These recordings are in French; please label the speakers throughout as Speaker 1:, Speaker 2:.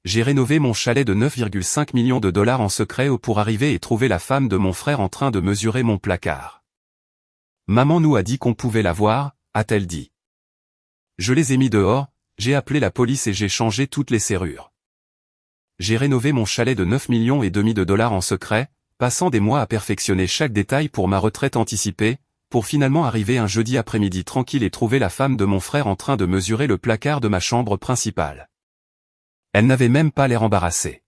Speaker 1: J'ai rénové mon chalet de 9,5 millions de dollars en secret pour arriver et trouver la femme de mon frère en train de mesurer mon placard. Maman nous a dit qu'on pouvait la voir, a-t-elle dit. Je les ai mis dehors, j'ai appelé la police et j'ai changé toutes les serrures. J'ai rénové mon chalet de 9 millions et demi de dollars en secret, passant des mois à perfectionner chaque détail pour ma retraite anticipée, pour finalement arriver un jeudi après-midi tranquille et trouver la femme de mon frère en train de mesurer le placard de ma chambre principale. Elle n'avait même pas l'air embarrassée.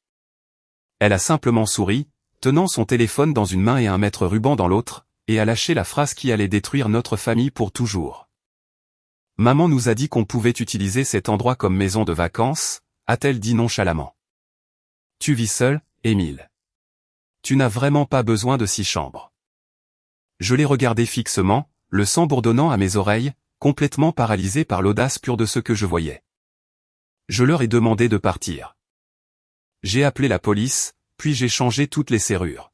Speaker 1: Elle a simplement souri, tenant son téléphone dans une main et un mètre ruban dans l'autre, et a lâché la phrase qui allait détruire notre famille pour toujours. Maman nous a dit qu'on pouvait utiliser cet endroit comme maison de vacances, a-t-elle dit nonchalamment. Tu vis seul, Émile. Tu n'as vraiment pas besoin de 6 chambres. Je l'ai regardé fixement, le sang bourdonnant à mes oreilles, complètement paralysé par l'audace pure de ce que je voyais. Je leur ai demandé de partir. J'ai appelé la police, puis j'ai changé toutes les serrures.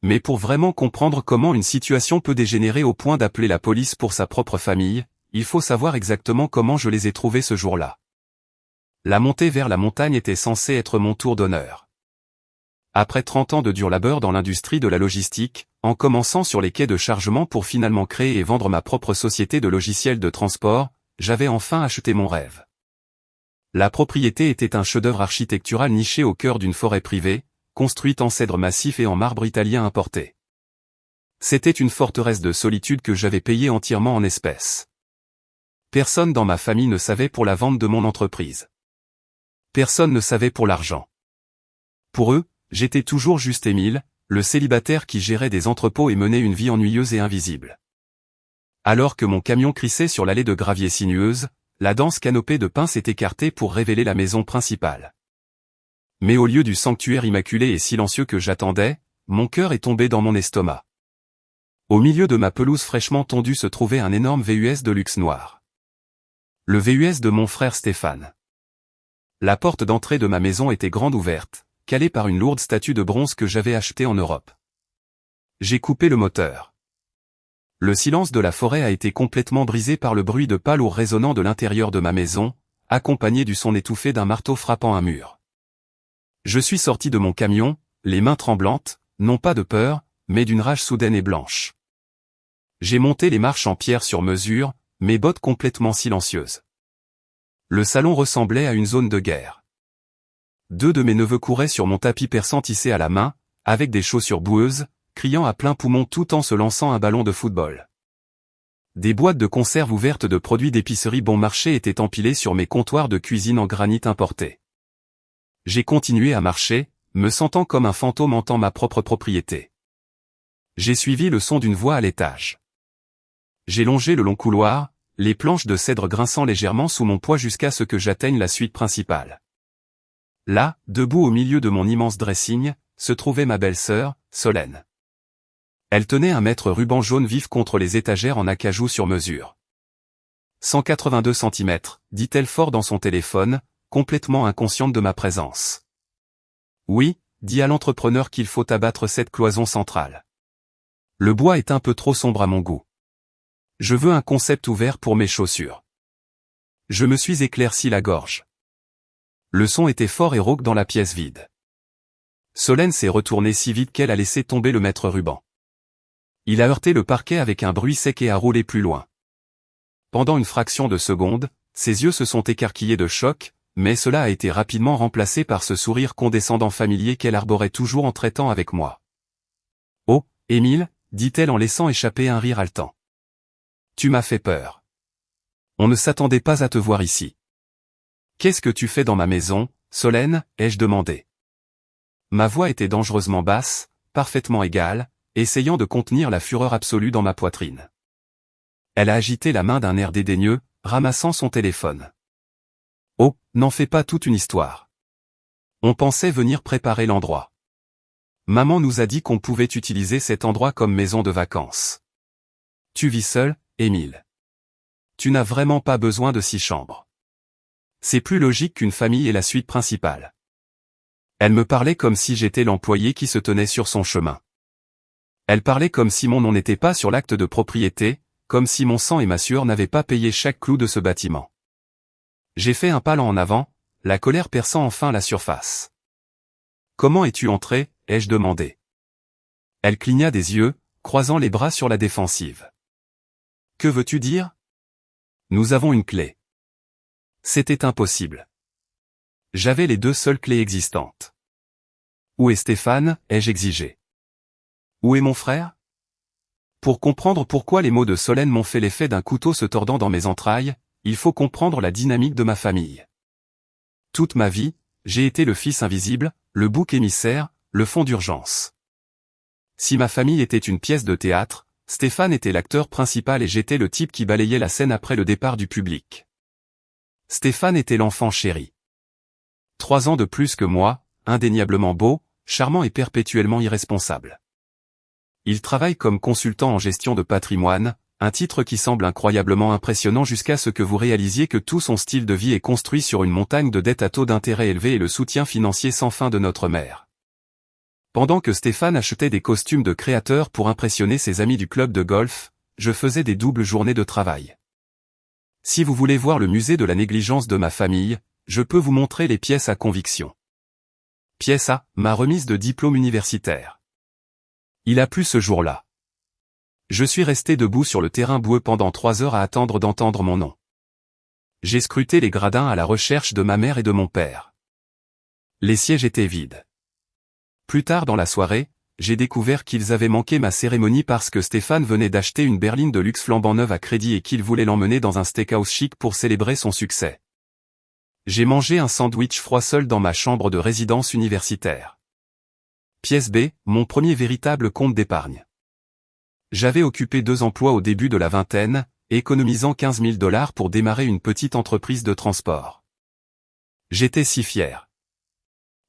Speaker 1: Mais pour vraiment comprendre comment une situation peut dégénérer au point d'appeler la police pour sa propre famille, il faut savoir exactement comment je les ai trouvés ce jour-là. La montée vers la montagne était censée être mon tour d'honneur. Après 30 ans de dur labeur dans l'industrie de la logistique, en commençant sur les quais de chargement pour finalement créer et vendre ma propre société de logiciels de transport, j'avais enfin acheté mon rêve. La propriété était un chef-d'œuvre architectural niché au cœur d'une forêt privée, construite en cèdre massif et en marbre italien importé. C'était une forteresse de solitude que j'avais payée entièrement en espèces. Personne dans ma famille ne savait pour la vente de mon entreprise. Personne ne savait pour l'argent. Pour eux, j'étais toujours juste Émile, le célibataire qui gérait des entrepôts et menait une vie ennuyeuse et invisible. Alors que mon camion crissait sur l'allée de gravier sinueuse, la dense canopée de pins s'est écartée pour révéler la maison principale. Mais au lieu du sanctuaire immaculé et silencieux que j'attendais, mon cœur est tombé dans mon estomac. Au milieu de ma pelouse fraîchement tondue se trouvait un énorme VUS de luxe noir. Le VUS de mon frère Stéphane. La porte d'entrée de ma maison était grande ouverte, calée par une lourde statue de bronze que j'avais achetée en Europe. J'ai coupé le moteur. Le silence de la forêt a été complètement brisé par le bruit de pas lourd résonnant de l'intérieur de ma maison, accompagné du son étouffé d'un marteau frappant un mur. Je suis sorti de mon camion, les mains tremblantes, non pas de peur, mais d'une rage soudaine et blanche. J'ai monté les marches en pierre sur mesure, mes bottes complètement silencieuses. Le salon ressemblait à une zone de guerre. 2 de mes neveux couraient sur mon tapis persan tissé à la main, avec des chaussures boueuses, criant à plein poumon tout en se lançant un ballon de football. Des boîtes de conserve ouvertes de produits d'épicerie bon marché étaient empilées sur mes comptoirs de cuisine en granit importé. J'ai continué à marcher, me sentant comme un fantôme hantant ma propre propriété. J'ai suivi le son d'une voix à l'étage. J'ai longé le long couloir, les planches de cèdre grinçant légèrement sous mon poids jusqu'à ce que j'atteigne la suite principale. Là, debout au milieu de mon immense dressing, se trouvait ma belle-sœur, Solène. Elle tenait un mètre ruban jaune vif contre les étagères en acajou sur mesure. 182 cm, dit-elle fort dans son téléphone, complètement inconsciente de ma présence. Oui, dit à l'entrepreneur qu'il faut abattre cette cloison centrale. Le bois est un peu trop sombre à mon goût. Je veux un concept ouvert pour mes chaussures. Je me suis éclairci la gorge. Le son était fort et rauque dans la pièce vide. Solène s'est retournée si vite qu'elle a laissé tomber le mètre ruban. Il a heurté le parquet avec un bruit sec et a roulé plus loin. Pendant une fraction de seconde, ses yeux se sont écarquillés de choc, mais cela a été rapidement remplacé par ce sourire condescendant familier qu'elle arborait toujours en traitant avec moi. « Oh, Émile » dit-elle en laissant échapper un rire haletant. « Tu m'as fait peur. On ne s'attendait pas à te voir ici. »« Qu'est-ce que tu fais dans ma maison, Solène ?» ai-je demandé. Ma voix était dangereusement basse, parfaitement égale, essayant de contenir la fureur absolue dans ma poitrine. Elle a agité la main d'un air dédaigneux, ramassant son téléphone. « Oh, n'en fais pas toute une histoire. On pensait venir préparer l'endroit. Maman nous a dit qu'on pouvait utiliser cet endroit comme maison de vacances. Tu vis seul, Émile. Tu n'as vraiment pas besoin de 6 chambres. C'est plus logique qu'une famille ait la suite principale. » Elle me parlait comme si j'étais l'employé qui se tenait sur son chemin. Elle parlait comme si mon nom n'était pas sur l'acte de propriété, comme si mon sang et ma sueur n'avaient pas payé chaque clou de ce bâtiment. J'ai fait un pas en avant, la colère perçant enfin la surface. « Comment es-tu entré ?» ai-je demandé. Elle cligna des yeux, croisant les bras sur la défensive. « Que veux-tu dire ? Nous avons une clé. » C'était impossible. J'avais les 2 seules clés existantes. « Où est Stéphane ?» ai-je exigé. « Où est mon frère ?» Pour comprendre pourquoi les mots de Solène m'ont fait l'effet d'un couteau se tordant dans mes entrailles, il faut comprendre la dynamique de ma famille. Toute ma vie, j'ai été le fils invisible, le bouc émissaire, le fond d'urgence. Si ma famille était une pièce de théâtre, Stéphane était l'acteur principal et j'étais le type qui balayait la scène après le départ du public. Stéphane était l'enfant chéri. 3 ans de plus que moi, indéniablement beau, charmant et perpétuellement irresponsable. Il travaille comme consultant en gestion de patrimoine, un titre qui semble incroyablement impressionnant jusqu'à ce que vous réalisiez que tout son style de vie est construit sur une montagne de dettes à taux d'intérêt élevés et le soutien financier sans fin de notre mère. Pendant que Stéphane achetait des costumes de créateur pour impressionner ses amis du club de golf, je faisais des doubles journées de travail. Si vous voulez voir le musée de la négligence de ma famille, je peux vous montrer les pièces à conviction. Pièce A, ma remise de diplôme universitaire. Il a plu ce jour-là. Je suis resté debout sur le terrain boueux pendant 3 heures à attendre d'entendre mon nom. J'ai scruté les gradins à la recherche de ma mère et de mon père. Les sièges étaient vides. Plus tard dans la soirée, j'ai découvert qu'ils avaient manqué ma cérémonie parce que Stéphane venait d'acheter une berline de luxe flambant neuve à crédit et qu'il voulait l'emmener dans un steakhouse chic pour célébrer son succès. J'ai mangé un sandwich froid seul dans ma chambre de résidence universitaire. Pièce B, mon premier véritable compte d'épargne. J'avais occupé 2 emplois au début de la vingtaine, économisant 15 000 $ pour démarrer une petite entreprise de transport. J'étais si fier.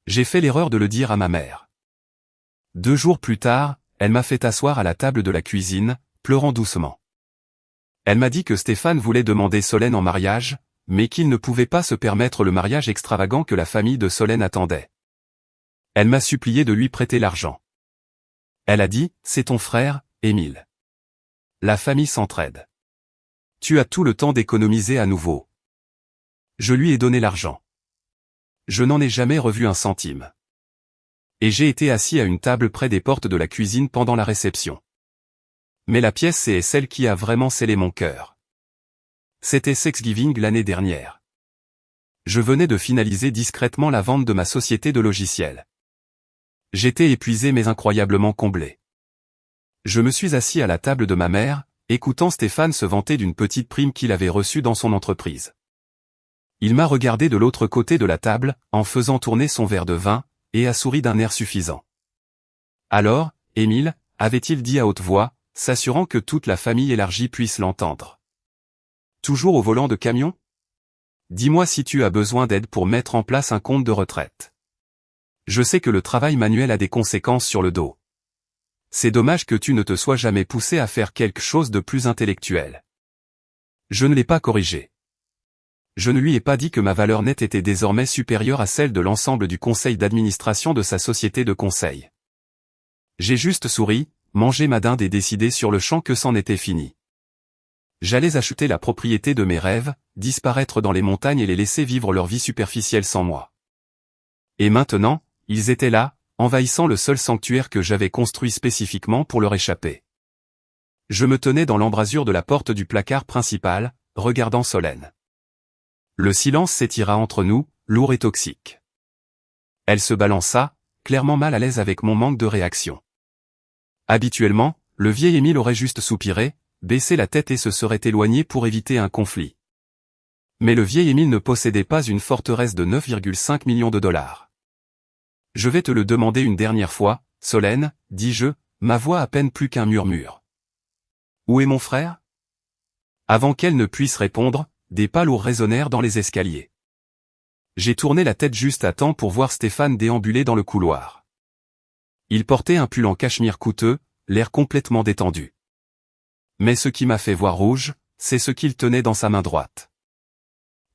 Speaker 1: J'ai fait l'erreur de le dire à ma mère. 2 jours plus tard, elle m'a fait asseoir à la table de la cuisine, pleurant doucement. Elle m'a dit que Stéphane voulait demander Solène en mariage, mais qu'il ne pouvait pas se permettre le mariage extravagant que la famille de Solène attendait. Elle m'a supplié de lui prêter l'argent. Elle a dit, c'est ton frère, Émile. La famille s'entraide. Tu as tout le temps d'économiser à nouveau. Je lui ai donné l'argent. Je n'en ai jamais revu un centime. Et j'ai été assis à une table près des portes de la cuisine pendant la réception. Mais la pièce C est celle qui a vraiment scellé mon cœur. C'était Thanksgiving l'année dernière. Je venais de finaliser discrètement la vente de ma société de logiciels. J'étais épuisé mais incroyablement comblé. Je me suis assis à la table de ma mère, écoutant Stéphane se vanter d'une petite prime qu'il avait reçue dans son entreprise. Il m'a regardé de l'autre côté de la table, en faisant tourner son verre de vin, et a souri d'un air suffisant. Alors, Émile, avait-il dit à haute voix, s'assurant que toute la famille élargie puisse l'entendre. Toujours au volant de camion ? Dis-moi si tu as besoin d'aide pour mettre en place un compte de retraite. Je sais que le travail manuel a des conséquences sur le dos. C'est dommage que tu ne te sois jamais poussé à faire quelque chose de plus intellectuel. Je ne l'ai pas corrigé. Je ne lui ai pas dit que ma valeur nette était désormais supérieure à celle de l'ensemble du conseil d'administration de sa société de conseil. J'ai juste souri, mangé ma dinde et décidé sur le champ que c'en était fini. J'allais acheter la propriété de mes rêves, disparaître dans les montagnes et les laisser vivre leur vie superficielle sans moi. Et maintenant, ils étaient là, envahissant le seul sanctuaire que j'avais construit spécifiquement pour leur échapper. Je me tenais dans l'embrasure de la porte du placard principal, regardant Solène. Le silence s'étira entre nous, lourd et toxique. Elle se balança, clairement mal à l'aise avec mon manque de réaction. Habituellement, le vieil Émile aurait juste soupiré, baissé la tête et se serait éloigné pour éviter un conflit. Mais le vieil Émile ne possédait pas une forteresse de 9,5 millions de $. Je vais te le demander une dernière fois, Solène, dis-je, ma voix à peine plus qu'un murmure. Où est mon frère ? Avant qu'elle ne puisse répondre, des pas lourds résonnèrent dans les escaliers. J'ai tourné la tête juste à temps pour voir Stéphane déambuler dans le couloir. Il portait un pull en cachemire coûteux, l'air complètement détendu. Mais ce qui m'a fait voir rouge, c'est ce qu'il tenait dans sa main droite.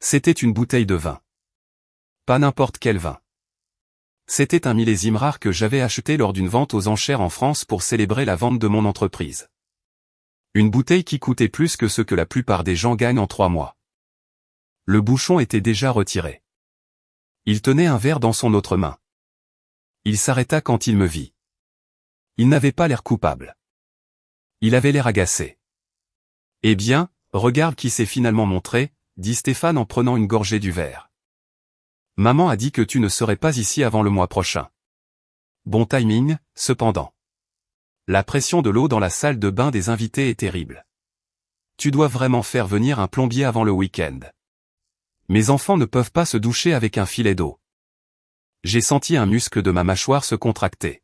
Speaker 1: C'était une bouteille de vin. Pas n'importe quel vin. C'était un millésime rare que j'avais acheté lors d'une vente aux enchères en France pour célébrer la vente de mon entreprise. Une bouteille qui coûtait plus que ce que la plupart des gens gagnent en 3 mois. Le bouchon était déjà retiré. Il tenait un verre dans son autre main. Il s'arrêta quand il me vit. Il n'avait pas l'air coupable. Il avait l'air agacé. Eh bien, regarde qui s'est finalement montré, dit Stéphane en prenant une gorgée du verre. Maman a dit que tu ne serais pas ici avant le mois prochain. Bon timing, cependant. La pression de l'eau dans la salle de bain des invités est terrible. Tu dois vraiment faire venir un plombier avant le week-end. Mes enfants ne peuvent pas se doucher avec un filet d'eau. J'ai senti un muscle de ma mâchoire se contracter.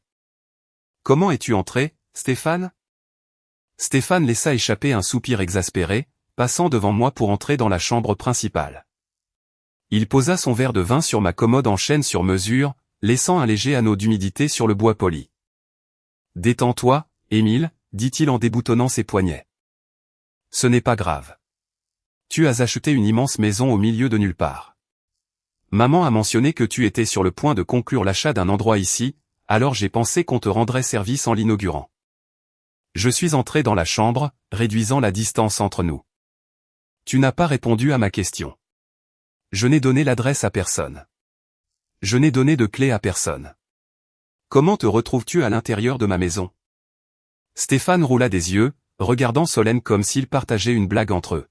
Speaker 1: Comment es-tu entré, Stéphane ? Stéphane laissa échapper un soupir exaspéré, passant devant moi pour entrer dans la chambre principale. Il posa son verre de vin sur ma commode en chêne sur mesure, laissant un léger anneau d'humidité sur le bois poli. « Détends-toi, Émile, dit-il en déboutonnant ses poignets. Ce n'est pas grave. Tu as acheté une immense maison au milieu de nulle part. Maman a mentionné que tu étais sur le point de conclure l'achat d'un endroit ici, alors j'ai pensé qu'on te rendrait service en l'inaugurant. Je suis entré dans la chambre, réduisant la distance entre nous. Tu n'as pas répondu à ma question. Je n'ai donné l'adresse à personne. Je n'ai donné de clé à personne. Comment te retrouves-tu à l'intérieur de ma maison ? Stéphane roula des yeux, regardant Solène comme s'ils partageaient une blague entre eux.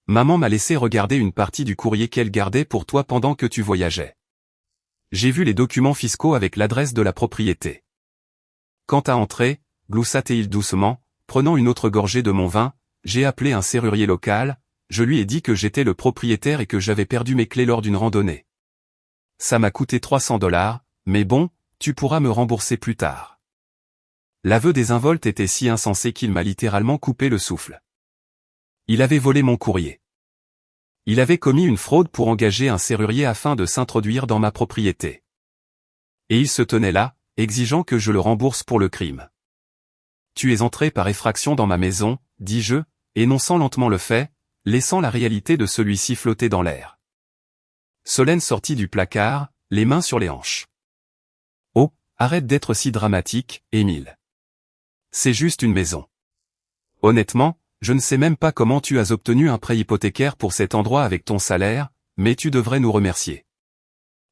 Speaker 1: Maman m'a laissé regarder une partie du courrier qu'elle gardait pour toi pendant que tu voyageais. J'ai vu les documents fiscaux avec l'adresse de la propriété. Quant à entrer, gloussa-t-il doucement, prenant une autre gorgée de mon vin, j'ai appelé un serrurier local, je lui ai dit que j'étais le propriétaire et que j'avais perdu mes clés lors d'une randonnée. Ça m'a coûté 300 $, mais bon, tu pourras me rembourser plus tard. L'aveu désinvolte était si insensé qu'il m'a littéralement coupé le souffle. Il avait volé mon courrier. Il avait commis une fraude pour engager un serrurier afin de s'introduire dans ma propriété. Et il se tenait là, exigeant que je le rembourse pour le crime. Tu es entré par effraction dans ma maison, dis-je, énonçant lentement le fait, laissant la réalité de celui-ci flotter dans l'air. Solène sortit du placard, les mains sur les hanches. Oh, arrête d'être si dramatique, Émile. C'est juste une maison. Honnêtement, je ne sais même pas comment tu as obtenu un prêt hypothécaire pour cet endroit avec ton salaire, mais tu devrais nous remercier.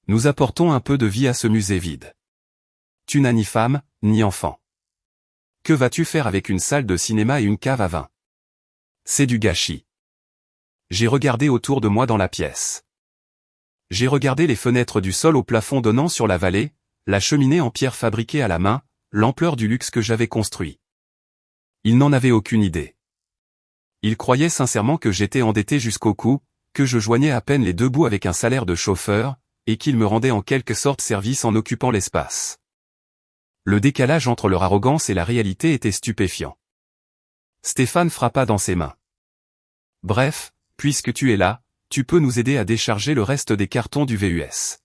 Speaker 1: Nous apportons un peu de vie à ce musée vide. Tu n'as ni femme, ni enfant. Que vas-tu faire avec une salle de cinéma et une cave à vin ? C'est du gâchis. J'ai regardé autour de moi dans la pièce. J'ai regardé les fenêtres du sol au plafond donnant sur la vallée, la cheminée en pierre fabriquée à la main, l'ampleur du luxe que j'avais construit. Il n'en avait aucune idée. Il croyait sincèrement que j'étais endetté jusqu'au cou, que je joignais à peine les deux bouts avec un salaire de chauffeur, et qu'il me rendait en quelque sorte service en occupant l'espace. Le décalage entre leur arrogance et la réalité était stupéfiant. Stéphane frappa dans ses mains. Bref, puisque tu es là, tu peux nous aider à décharger le reste des cartons du VUS.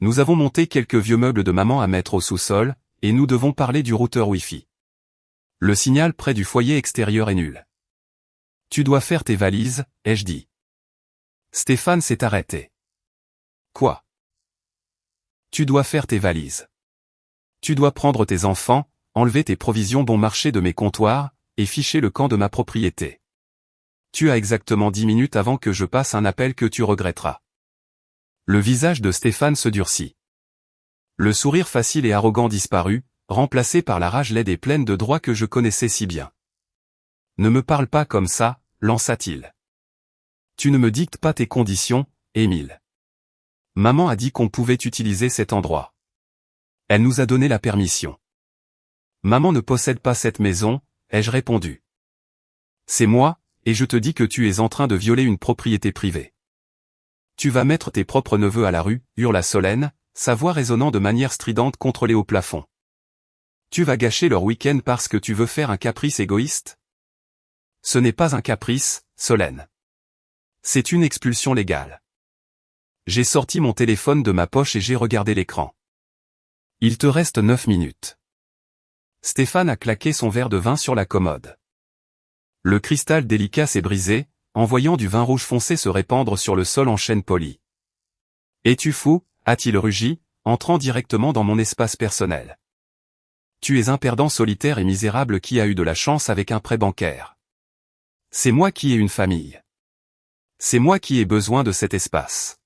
Speaker 1: Nous avons monté quelques vieux meubles de maman à mettre au sous-sol, et nous devons parler du routeur Wi-Fi. Le signal près du foyer extérieur est nul. Tu dois faire tes valises, ai-je dit. Stéphane s'est arrêté. Quoi ? Tu dois faire tes valises. Tu dois prendre tes enfants, enlever tes provisions bon marché de mes comptoirs, et ficher le camp de ma propriété. Tu as exactement 10 minutes avant que je passe un appel que tu regretteras. Le visage de Stéphane se durcit. Le sourire facile et arrogant disparut, remplacé par la rage laide et pleine de droit que je connaissais si bien. Ne me parle pas comme ça, lança-t-il. Tu ne me dictes pas tes conditions, Émile. Maman a dit qu'on pouvait utiliser cet endroit. Elle nous a donné la permission. Maman ne possède pas cette maison, ai-je répondu. C'est moi, et je te dis que tu es en train de violer une propriété privée. Tu vas mettre tes propres neveux à la rue, hurla Solène, sa voix résonnant de manière stridente contre les hauts plafonds. Tu vas gâcher leur week-end parce que tu veux faire un caprice égoïste ? Ce n'est pas un caprice, Solène. C'est une expulsion légale. J'ai sorti mon téléphone de ma poche et j'ai regardé l'écran. Il te reste 9 minutes. Stéphane a claqué son verre de vin sur la commode. Le cristal délicat s'est brisé, envoyant du vin rouge foncé se répandre sur le sol en chêne poli. « Es-tu fou ?» a-t-il rugi, entrant directement dans mon espace personnel. « Tu es un perdant solitaire et misérable qui a eu de la chance avec un prêt bancaire. C'est moi qui ai une famille. C'est moi qui ai besoin de cet espace.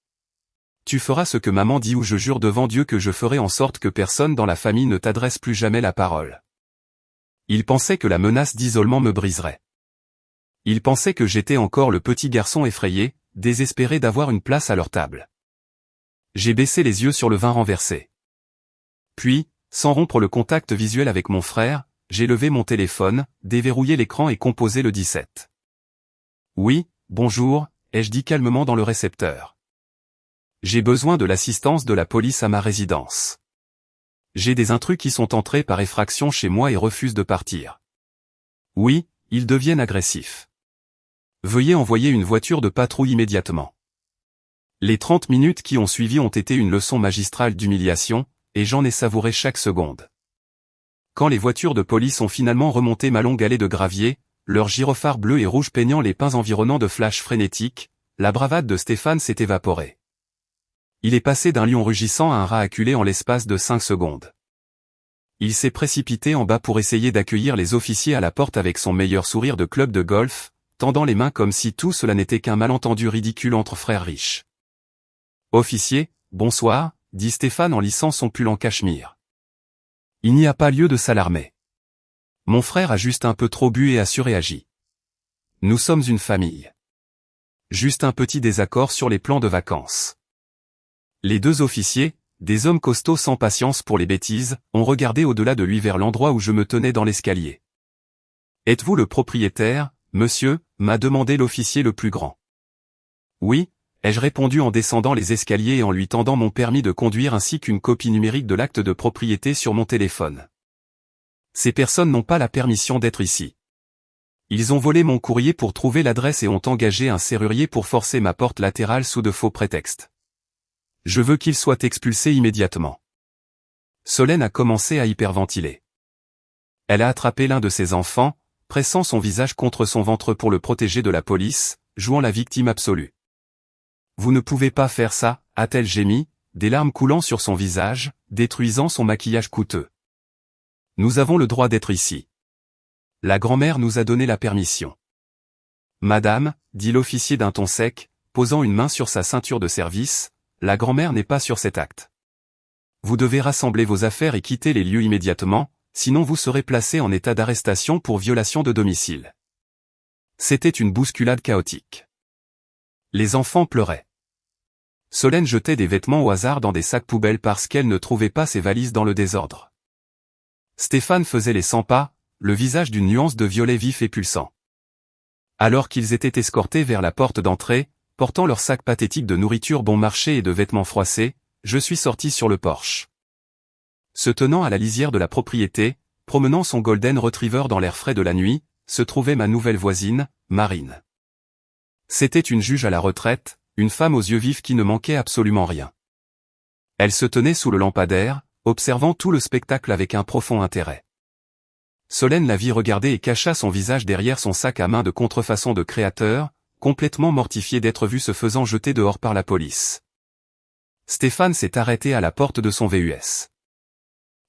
Speaker 1: Tu feras ce que maman dit ou je jure devant Dieu que je ferai en sorte que personne dans la famille ne t'adresse plus jamais la parole. Il pensait que la menace d'isolement me briserait. Il pensait que j'étais encore le petit garçon effrayé, désespéré d'avoir une place à leur table. J'ai baissé les yeux sur le vin renversé. Puis, sans rompre le contact visuel avec mon frère, j'ai levé mon téléphone, déverrouillé l'écran et composé le 17. Oui, bonjour, ai-je dit calmement dans le récepteur. J'ai besoin de l'assistance de la police à ma résidence. J'ai des intrus qui sont entrés par effraction chez moi et refusent de partir. Oui, ils deviennent agressifs. Veuillez envoyer une voiture de patrouille immédiatement. Les 30 minutes qui ont suivi ont été une leçon magistrale d'humiliation, et j'en ai savouré chaque seconde. Quand les voitures de police ont finalement remonté ma longue allée de gravier, leurs gyrophares bleus et rouges peignant les pins environnants de flashs frénétiques, la bravade de Stéphane s'est évaporée. Il est passé d'un lion rugissant à un rat acculé en l'espace de 5 secondes. Il s'est précipité en bas pour essayer d'accueillir les officiers à la porte avec son meilleur sourire de club de golf, tendant les mains comme si tout cela n'était qu'un malentendu ridicule entre frères riches. « Officier, bonsoir », dit Stéphane en lissant son pull en cachemire. Il n'y a pas lieu de s'alarmer. Mon frère a juste un peu trop bu et a surréagi. Nous sommes une famille. Juste un petit désaccord sur les plans de vacances. Les deux officiers, des hommes costauds sans patience pour les bêtises, ont regardé au-delà de lui vers l'endroit où je me tenais dans l'escalier. « Êtes-vous le propriétaire, monsieur ?» m'a demandé l'officier le plus grand. « Oui », ai-je répondu en descendant les escaliers et en lui tendant mon permis de conduire ainsi qu'une copie numérique de l'acte de propriété sur mon téléphone. Ces personnes n'ont pas la permission d'être ici. Ils ont volé mon courrier pour trouver l'adresse et ont engagé un serrurier pour forcer ma porte latérale sous de faux prétextes. Je veux qu'ils soient expulsés immédiatement. Solène a commencé à hyperventiler. Elle a attrapé l'un de ses enfants, pressant son visage contre son ventre pour le protéger de la police, jouant la victime absolue. « Vous ne pouvez pas faire ça », a-t-elle gémi, des larmes coulant sur son visage, détruisant son maquillage coûteux. « Nous avons le droit d'être ici. La grand-mère nous a donné la permission. »« Madame », dit l'officier d'un ton sec, posant une main sur sa ceinture de service, « la grand-mère n'est pas sur cet acte. Vous devez rassembler vos affaires et quitter les lieux immédiatement, sinon vous serez placé en état d'arrestation pour violation de domicile. » C'était une bousculade chaotique. Les enfants pleuraient. Solène jetait des vêtements au hasard dans des sacs poubelles parce qu'elle ne trouvait pas ses valises dans le désordre. Stéphane faisait les 100 pas, le visage d'une nuance de violet vif et pulsant. Alors qu'ils étaient escortés vers la porte d'entrée, portant leurs sacs pathétiques de nourriture bon marché et de vêtements froissés, je suis sorti sur le porche. Se tenant à la lisière de la propriété, promenant son golden retriever dans l'air frais de la nuit, se trouvait ma nouvelle voisine, Marine. C'était une juge à la retraite, une femme aux yeux vifs qui ne manquait absolument rien. Elle se tenait sous le lampadaire, observant tout le spectacle avec un profond intérêt. Solène la vit regarder et cacha son visage derrière son sac à main de contrefaçon de créateur, complètement mortifié d'être vu se faisant jeter dehors par la police. Stéphane s'est arrêté à la porte de son VUS.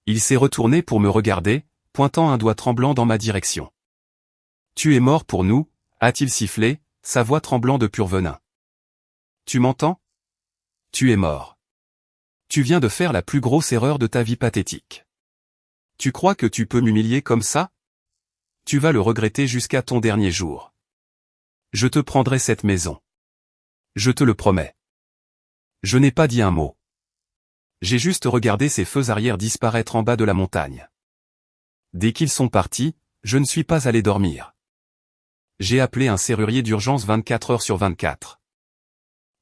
Speaker 1: Il s'est retourné pour me regarder, pointant un doigt tremblant dans ma direction. « Tu es mort pour nous », a-t-il sifflé, sa voix tremblant de pur venin. « Tu m'entends ? Tu es mort. Tu viens de faire la plus grosse erreur de ta vie pathétique. Tu crois que tu peux m'humilier comme ça ? Tu vas le regretter jusqu'à ton dernier jour. Je te prendrai cette maison. Je te le promets. » Je n'ai pas dit un mot. J'ai juste regardé ces feux arrière disparaître en bas de la montagne. Dès qu'ils sont partis, je ne suis pas allé dormir. J'ai appelé un serrurier d'urgence 24 heures sur 24.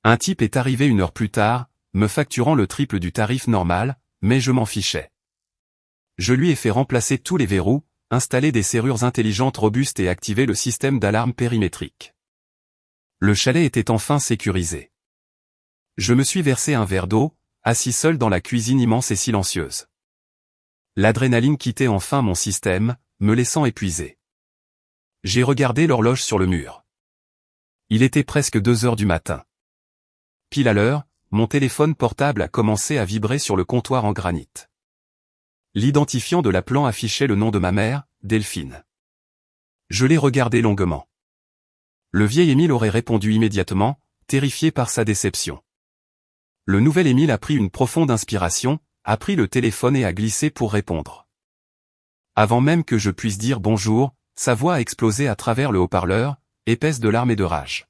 Speaker 1: Un type est arrivé 1 heure plus tard, me facturant le triple du tarif normal, mais je m'en fichais. Je lui ai fait remplacer tous les verrous, installer des serrures intelligentes robustes et activer le système d'alarme périmétrique. Le chalet était enfin sécurisé. Je me suis versé un verre d'eau, assis seul dans la cuisine immense et silencieuse. L'adrénaline quittait enfin mon système, me laissant épuisé. J'ai regardé l'horloge sur le mur. Il était presque 2 heures du matin. Pile à l'heure, mon téléphone portable a commencé à vibrer sur le comptoir en granit. L'identifiant de l'appelant affichait le nom de ma mère, Delphine. Je l'ai regardé longuement. Le vieil Émile aurait répondu immédiatement, terrifié par sa déception. Le nouvel Émile a pris une profonde inspiration, a pris le téléphone et a glissé pour répondre. Avant même que je puisse dire bonjour, sa voix a explosé à travers le haut-parleur, épaisse de larmes et de rage.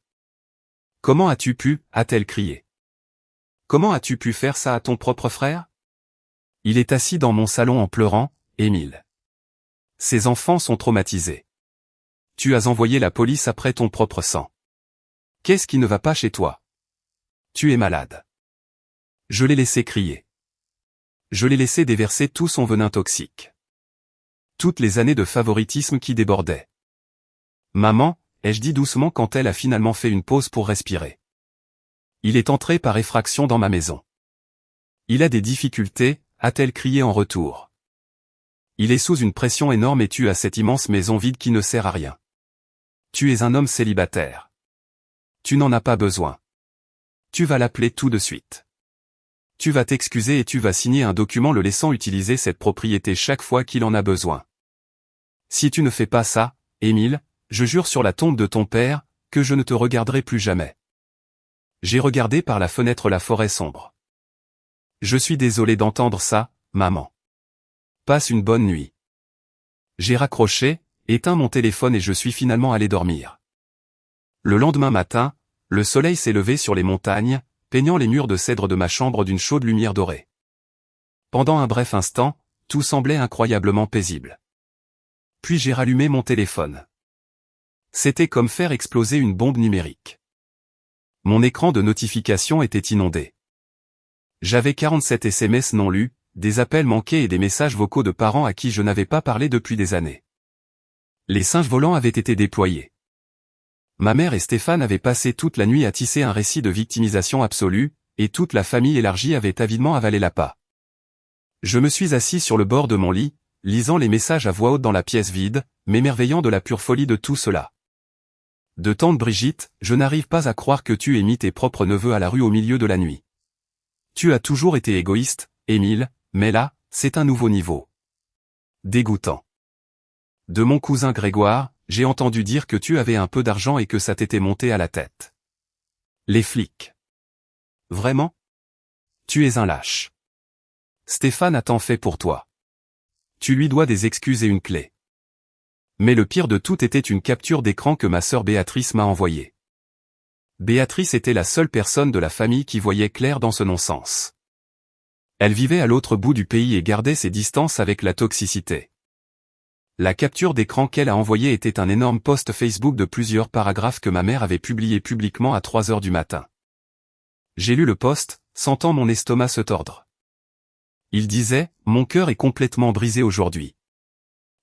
Speaker 1: « Comment as-tu pu » a-t-elle crié. « Comment as-tu pu faire ça à ton propre frère ?» Il est assis dans mon salon en pleurant, Émile. Ses enfants sont traumatisés. Tu as envoyé la police après ton propre sang. Qu'est-ce qui ne va pas chez toi? Tu es malade. Je l'ai laissé crier. Je l'ai laissé déverser tout son venin toxique. Toutes les années de favoritisme qui débordaient. Maman, ai-je dit doucement quand elle a finalement fait une pause pour respirer. Il est entré par effraction dans ma maison. Il a des difficultés, a-t-elle crié en retour. Il est sous une pression énorme et tu as cette immense maison vide qui ne sert à rien. Tu es un homme célibataire. Tu n'en as pas besoin. Tu vas l'appeler tout de suite. Tu vas t'excuser et tu vas signer un document le laissant utiliser cette propriété chaque fois qu'il en a besoin. Si tu ne fais pas ça, Émile, je jure sur la tombe de ton père, que je ne te regarderai plus jamais. J'ai regardé par la fenêtre la forêt sombre. Je suis désolé d'entendre ça, maman. Passe une bonne nuit. J'ai raccroché, éteint mon téléphone et je suis finalement allé dormir. Le lendemain matin, le soleil s'est levé sur les montagnes, peignant les murs de cèdre de ma chambre d'une chaude lumière dorée. Pendant un bref instant, tout semblait incroyablement paisible. Puis j'ai rallumé mon téléphone. C'était comme faire exploser une bombe numérique. Mon écran de notification était inondé. J'avais 47 SMS non lus, des appels manqués et des messages vocaux de parents à qui je n'avais pas parlé depuis des années. Les singes volants avaient été déployés. Ma mère et Stéphane avaient passé toute la nuit à tisser un récit de victimisation absolue, et toute la famille élargie avait avidement avalé l'appât. Je me suis assis sur le bord de mon lit, lisant les messages à voix haute dans la pièce vide, m'émerveillant de la pure folie de tout cela. De tante Brigitte, je n'arrive pas à croire que tu aies mis tes propres neveux à la rue au milieu de la nuit. Tu as toujours été égoïste, Émile, mais là, c'est un nouveau niveau. Dégoûtant. De mon cousin Grégoire, j'ai entendu dire que tu avais un peu d'argent et que ça t'était monté à la tête. Les flics. Vraiment? Tu es un lâche. Stéphane a tant fait pour toi. Tu lui dois des excuses et une clé. Mais le pire de tout était une capture d'écran que ma sœur Béatrice m'a envoyée. Béatrice était la seule personne de la famille qui voyait clair dans ce non-sens. Elle vivait à l'autre bout du pays et gardait ses distances avec la toxicité. La capture d'écran qu'elle a envoyée était un énorme post Facebook de plusieurs paragraphes que ma mère avait publié publiquement à 3 heures du matin. J'ai lu le post, sentant mon estomac se tordre. Il disait, « Mon cœur est complètement brisé aujourd'hui.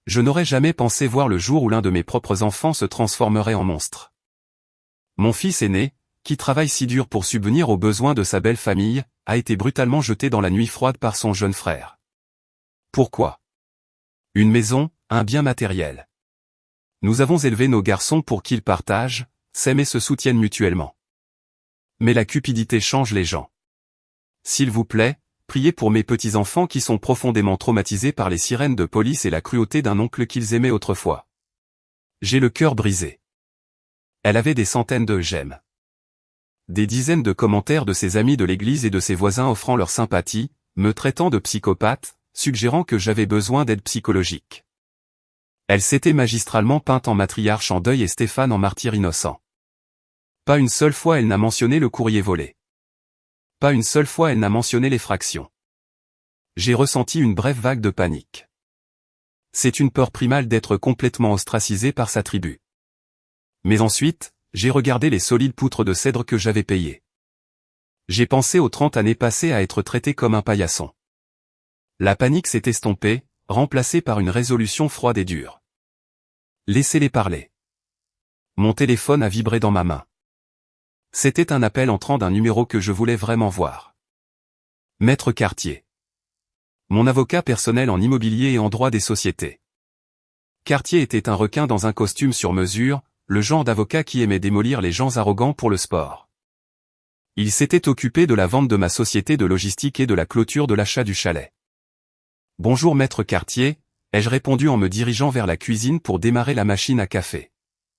Speaker 1: Je n'aurais jamais pensé voir le jour où l'un de mes propres enfants se transformerait en monstre. Mon fils aîné, qui travaille si dur pour subvenir aux besoins de sa belle famille, a été brutalement jeté dans la nuit froide par son jeune frère. Pourquoi? Une maison, un bien matériel. Nous avons élevé nos garçons pour qu'ils partagent, s'aiment et se soutiennent mutuellement. Mais la cupidité change les gens. S'il vous plaît, priez pour mes petits-enfants qui sont profondément traumatisés par les sirènes de police et la cruauté d'un oncle qu'ils aimaient autrefois. J'ai le cœur brisé. » Elle avait des centaines de j'aime. Des dizaines de commentaires de ses amis de l'église et de ses voisins offrant leur sympathie, me traitant de psychopathe, suggérant que j'avais besoin d'aide psychologique. Elle s'était magistralement peinte en matriarche en deuil et Stéphane en martyr innocent. Pas une seule fois elle n'a mentionné le courrier volé. Pas une seule fois elle n'a mentionné l'effraction. J'ai ressenti une brève vague de panique. C'est une peur primale d'être complètement ostracisé par sa tribu. Mais ensuite, j'ai regardé les solides poutres de cèdre que j'avais payées. J'ai pensé aux 30 années passées à être traité comme un paillasson. La panique s'est estompée, remplacée par une résolution froide et dure. Laissez-les parler. Mon téléphone a vibré dans ma main. C'était un appel entrant d'un numéro que je voulais vraiment voir. Maître Cartier. Mon avocat personnel en immobilier et en droit des sociétés. Cartier était un requin dans un costume sur mesure, le genre d'avocat qui aimait démolir les gens arrogants pour le sport. Il s'était occupé de la vente de ma société de logistique et de la clôture de l'achat du chalet. « Bonjour maître Cartier », ai-je répondu en me dirigeant vers la cuisine pour démarrer la machine à café.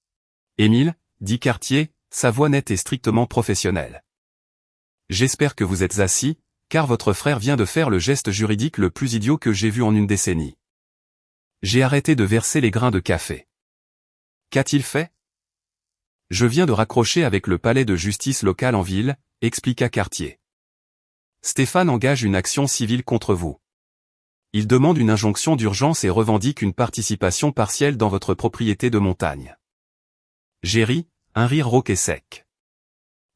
Speaker 1: « Émile », dit Cartier, sa voix nette et strictement professionnelle. J'espère que vous êtes assis, car votre frère vient de faire le geste juridique le plus idiot que j'ai vu en une décennie. J'ai arrêté de verser les grains de café. Qu'a-t-il fait? Je viens de raccrocher avec le palais de justice local en ville, expliqua Cartier. Stéphane engage une action civile contre vous. Il demande une injonction d'urgence et revendique une participation partielle dans votre propriété de montagne. J'ai ri, un rire rauque et sec.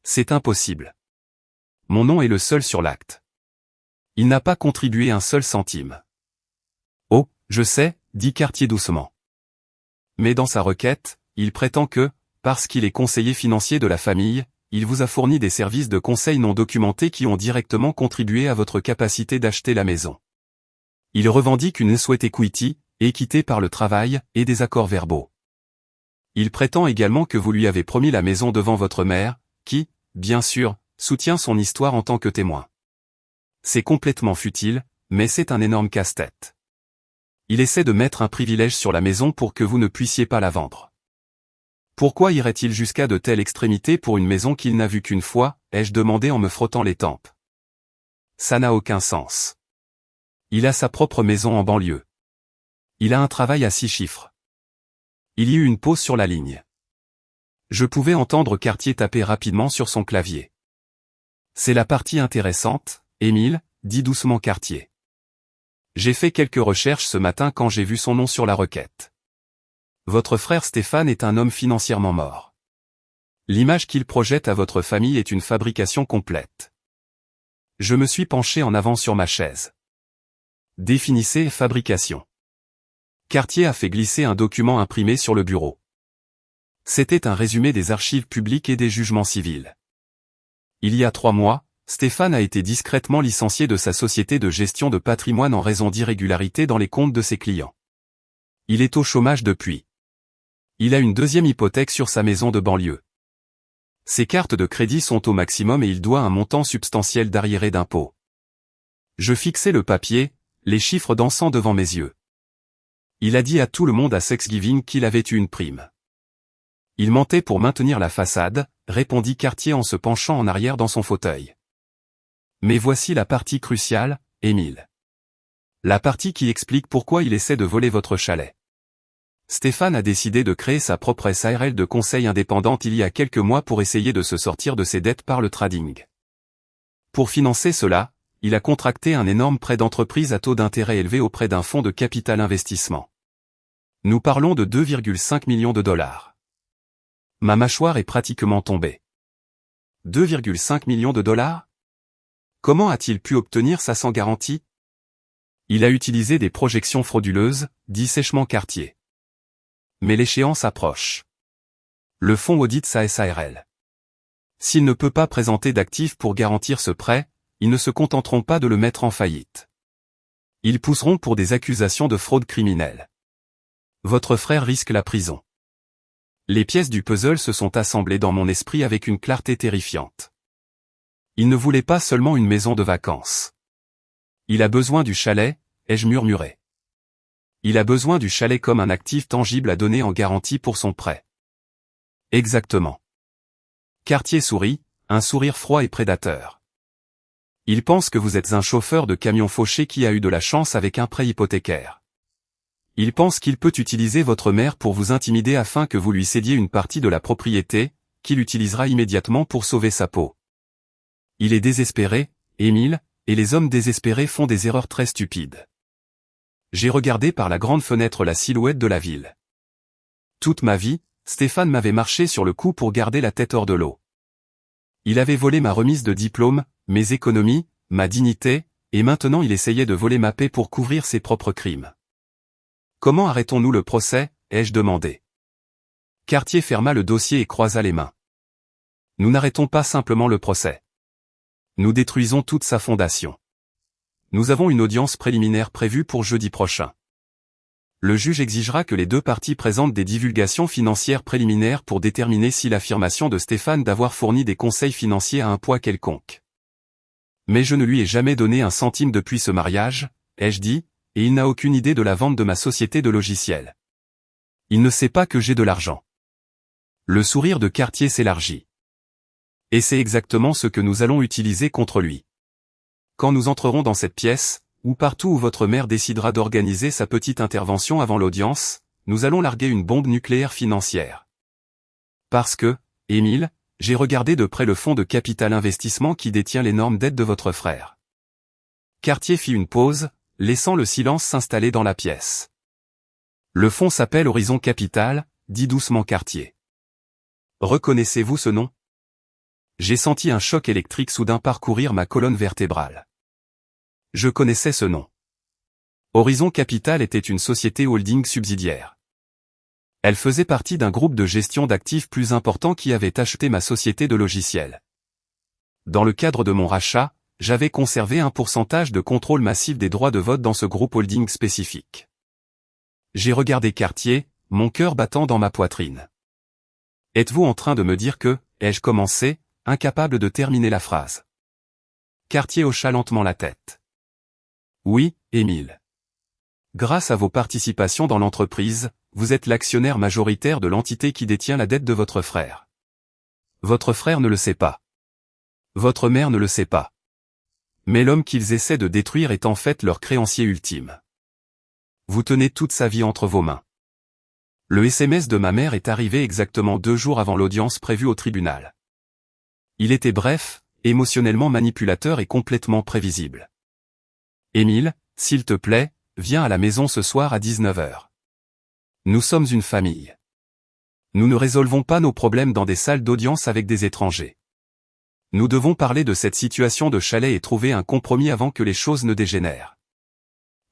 Speaker 1: C'est impossible. Mon nom est le seul sur l'acte. Il n'a pas contribué un seul centime. Oh, je sais, dit Cartier doucement. Mais dans sa requête, il prétend que, parce qu'il est conseiller financier de la famille, il vous a fourni des services de conseil non documentés qui ont directement contribué à votre capacité d'acheter la maison. Il revendique une sweat equity, équité par le travail, et des accords verbaux. Il prétend également que vous lui avez promis la maison devant votre mère, qui, bien sûr, soutient son histoire en tant que témoin. C'est complètement futile, mais c'est un énorme casse-tête. Il essaie de mettre un privilège sur la maison pour que vous ne puissiez pas la vendre. Pourquoi irait-il jusqu'à de telles extrémités pour une maison qu'il n'a vue qu'une fois, ai-je demandé en me frottant les tempes. Ça n'a aucun sens. Il a sa propre maison en banlieue. Il a un travail à 6 chiffres. Il y eut une pause sur la ligne. Je pouvais entendre Cartier taper rapidement sur son clavier. C'est la partie intéressante, Émile, dit doucement Cartier. J'ai fait quelques recherches ce matin quand j'ai vu son nom sur la requête. Votre frère Stéphane est un homme financièrement mort. L'image qu'il projette à votre famille est une fabrication complète. Je me suis penché en avant sur ma chaise. Définissez fabrication. Cartier a fait glisser un document imprimé sur le bureau. C'était un résumé des archives publiques et des jugements civils. Il y a 3 mois, Stéphane a été discrètement licencié de sa société de gestion de patrimoine en raison d'irrégularités dans les comptes de ses clients. Il est au chômage depuis. Il a une deuxième hypothèque sur sa maison de banlieue. Ses cartes de crédit sont au maximum et il doit un montant substantiel d'arriérés d'impôts. Je fixais le papier, les chiffres dansant devant mes yeux. Il a dit à tout le monde à Thanksgiving qu'il avait eu une prime. Il mentait pour maintenir la façade, répondit Cartier en se penchant en arrière dans son fauteuil. Mais voici la partie cruciale, Émile. La partie qui explique pourquoi il essaie de voler votre chalet. Stéphane a décidé de créer sa propre SARL de conseil indépendante il y a quelques mois pour essayer de se sortir de ses dettes par le trading. Pour financer cela, il a contracté un énorme prêt d'entreprise à taux d'intérêt élevé auprès d'un fonds de capital investissement. Nous parlons de 2,5 millions de dollars. Ma mâchoire est pratiquement tombée. 2,5 millions de dollars? Comment a-t-il pu obtenir ça sans garantie? Il a utilisé des projections frauduleuses, dit sèchement Cartier. Mais l'échéance approche. Le fonds audite sa SARL. S'il ne peut pas présenter d'actifs pour garantir ce prêt, ils ne se contenteront pas de le mettre en faillite. Ils pousseront pour des accusations de fraude criminelle. Votre frère risque la prison. Les pièces du puzzle se sont assemblées dans mon esprit avec une clarté terrifiante. Il ne voulait pas seulement une maison de vacances. Il a besoin du chalet, ai-je murmuré. Il a besoin du chalet comme un actif tangible à donner en garantie pour son prêt. Exactement. Cartier sourit, un sourire froid et prédateur. Il pense que vous êtes un chauffeur de camion fauché qui a eu de la chance avec un prêt hypothécaire. Il pense qu'il peut utiliser votre mère pour vous intimider afin que vous lui cédiez une partie de la propriété, qu'il utilisera immédiatement pour sauver sa peau. Il est désespéré, Émile, et les hommes désespérés font des erreurs très stupides. J'ai regardé par la grande fenêtre la silhouette de la ville. Toute ma vie, Stéphane m'avait marché sur le cou pour garder la tête hors de l'eau. Il avait volé ma remise de diplôme, mes économies, ma dignité, et maintenant il essayait de voler ma paix pour couvrir ses propres crimes. Comment arrêtons-nous le procès, ai-je demandé. Cartier ferma le dossier et croisa les mains. Nous n'arrêtons pas simplement le procès. Nous détruisons toute sa fondation. Nous avons une audience préliminaire prévue pour jeudi prochain. Le juge exigera que les 2 parties présentent des divulgations financières préliminaires pour déterminer si l'affirmation de Stéphane d'avoir fourni des conseils financiers a un poids quelconque. Mais je ne lui ai jamais donné un centime depuis ce mariage, ai-je dit, et il n'a aucune idée de la vente de ma société de logiciels. Il ne sait pas que j'ai de l'argent. Le sourire de Cartier s'élargit. Et c'est exactement ce que nous allons utiliser contre lui. Quand nous entrerons dans cette pièce, ou partout où votre mère décidera d'organiser sa petite intervention avant l'audience, nous allons larguer une bombe nucléaire financière. Parce que, Émile, j'ai regardé de près le fonds de capital investissement qui détient l'énorme dette de votre frère. Cartier fit une pause, laissant le silence s'installer dans la pièce. Le fonds s'appelle Horizon Capital, dit doucement Cartier. Reconnaissez-vous ce nom? J'ai senti un choc électrique soudain parcourir ma colonne vertébrale. Je connaissais ce nom. Horizon Capital était une société holding subsidiaire. Elle faisait partie d'un groupe de gestion d'actifs plus important qui avait acheté ma société de logiciels. Dans le cadre de mon rachat, j'avais conservé un pourcentage de contrôle massif des droits de vote dans ce groupe holding spécifique. J'ai regardé Cartier, mon cœur battant dans ma poitrine. Êtes-vous en train de me dire que, ai-je commencé, incapable de terminer la phrase? Cartier hocha lentement la tête. Oui, Émile. Grâce à vos participations dans l'entreprise, vous êtes l'actionnaire majoritaire de l'entité qui détient la dette de votre frère. Votre frère ne le sait pas. Votre mère ne le sait pas. Mais l'homme qu'ils essaient de détruire est en fait leur créancier ultime. Vous tenez toute sa vie entre vos mains. Le SMS de ma mère est arrivé exactement 2 jours avant l'audience prévue au tribunal. Il était bref, émotionnellement manipulateur et complètement prévisible. Émile, s'il te plaît, viens à la maison ce soir à 19h. Nous sommes une famille. Nous ne résolvons pas nos problèmes dans des salles d'audience avec des étrangers. Nous devons parler de cette situation de chalet et trouver un compromis avant que les choses ne dégénèrent.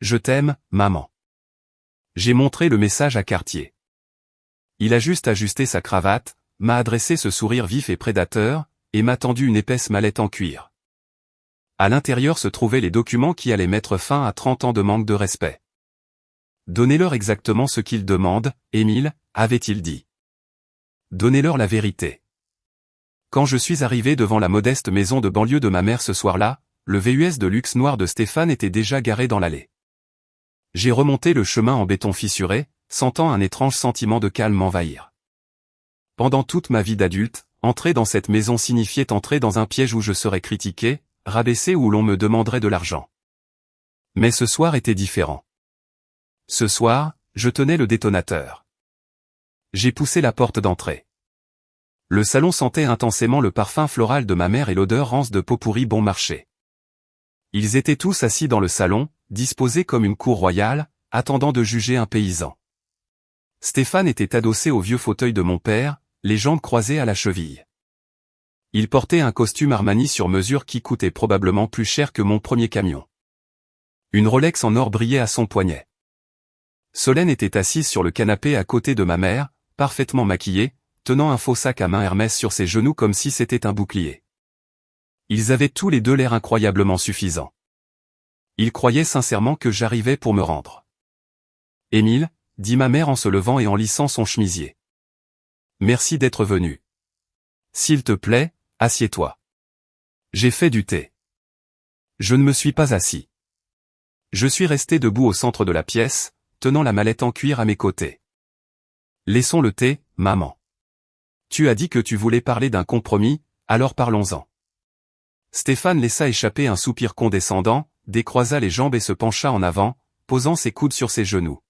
Speaker 1: Je t'aime, maman. J'ai montré le message à Cartier. Il a juste ajusté sa cravate, m'a adressé ce sourire vif et prédateur, et m'a tendu une épaisse mallette en cuir. À l'intérieur se trouvaient les documents qui allaient mettre fin à 30 ans de manque de respect. Donnez-leur exactement ce qu'ils demandent, Émile, avait-il dit. Donnez-leur la vérité. Quand je suis arrivé devant la modeste maison de banlieue de ma mère ce soir-là, le VUS de luxe noir de Stéphane était déjà garé dans l'allée. J'ai remonté le chemin en béton fissuré, sentant un étrange sentiment de calme m'envahir. Pendant toute ma vie d'adulte, entrer dans cette maison signifiait entrer dans un piège où je serais critiqué, rabaissé ou où l'on me demanderait de l'argent. Mais ce soir était différent. Ce soir, je tenais le détonateur. J'ai poussé la porte d'entrée. Le salon sentait intensément le parfum floral de ma mère et l'odeur rance de pot pourri bon marché. Ils étaient tous assis dans le salon, disposés comme une cour royale, attendant de juger un paysan. Stéphane était adossé au vieux fauteuil de mon père, les jambes croisées à la cheville. Il portait un costume Armani sur mesure qui coûtait probablement plus cher que mon premier camion. Une Rolex en or brillait à son poignet. Solène était assise sur le canapé à côté de ma mère, parfaitement maquillée, tenant un faux sac à main Hermès sur ses genoux comme si c'était un bouclier. Ils avaient tous les deux l'air incroyablement suffisants. Ils croyaient sincèrement que j'arrivais pour me rendre. « Émile » dit ma mère en se levant et en lissant son chemisier. « Merci d'être venu. S'il te plaît, assieds-toi. » J'ai fait du thé. Je ne me suis pas assis. Je suis resté debout au centre de la pièce, tenant la mallette en cuir à mes côtés. « Laissons le thé, maman. Tu as dit que tu voulais parler d'un compromis, alors parlons-en. » Stéphane laissa échapper un soupir condescendant, décroisa les jambes et se pencha en avant, posant ses coudes sur ses genoux.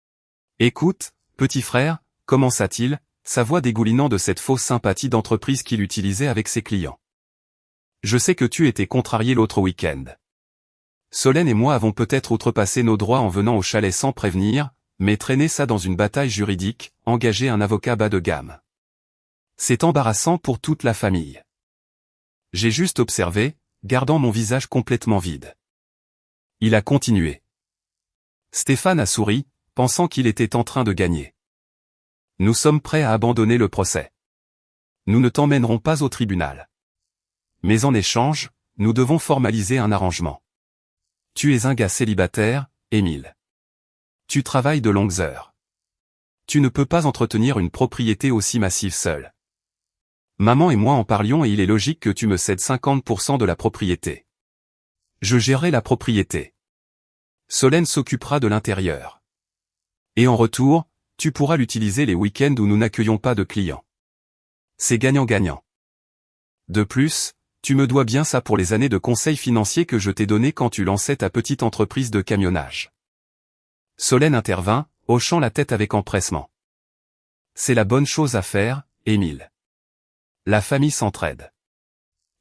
Speaker 1: « Écoute, petit frère, commença-t-il, sa voix dégoulinant de cette fausse sympathie d'entreprise qu'il utilisait avec ses clients. Je sais que tu étais contrarié l'autre week-end. Solène et moi avons peut-être outrepassé nos droits en venant au chalet sans prévenir, mais traîner ça dans une bataille juridique, engager un avocat bas de gamme. C'est embarrassant pour toute la famille. J'ai juste observé, gardant mon visage complètement vide. Il a continué. Stéphane a souri, pensant qu'il était en train de gagner. Nous sommes prêts à abandonner le procès. Nous ne t'emmènerons pas au tribunal. Mais en échange, nous devons formaliser un arrangement. Tu es un gars célibataire, Émile. Tu travailles de longues heures. Tu ne peux pas entretenir une propriété aussi massive seule. Maman et moi en parlions et il est logique que tu me cèdes 50% de la propriété. Je gérerai la propriété. Solène s'occupera de l'intérieur. Et en retour, tu pourras l'utiliser les week-ends où nous n'accueillons pas de clients. C'est gagnant-gagnant. De plus, tu me dois bien ça pour les années de conseils financiers que je t'ai donnés quand tu lançais ta petite entreprise de camionnage. Solène intervint, hochant la tête avec empressement. C'est la bonne chose à faire, Émile. La famille s'entraide.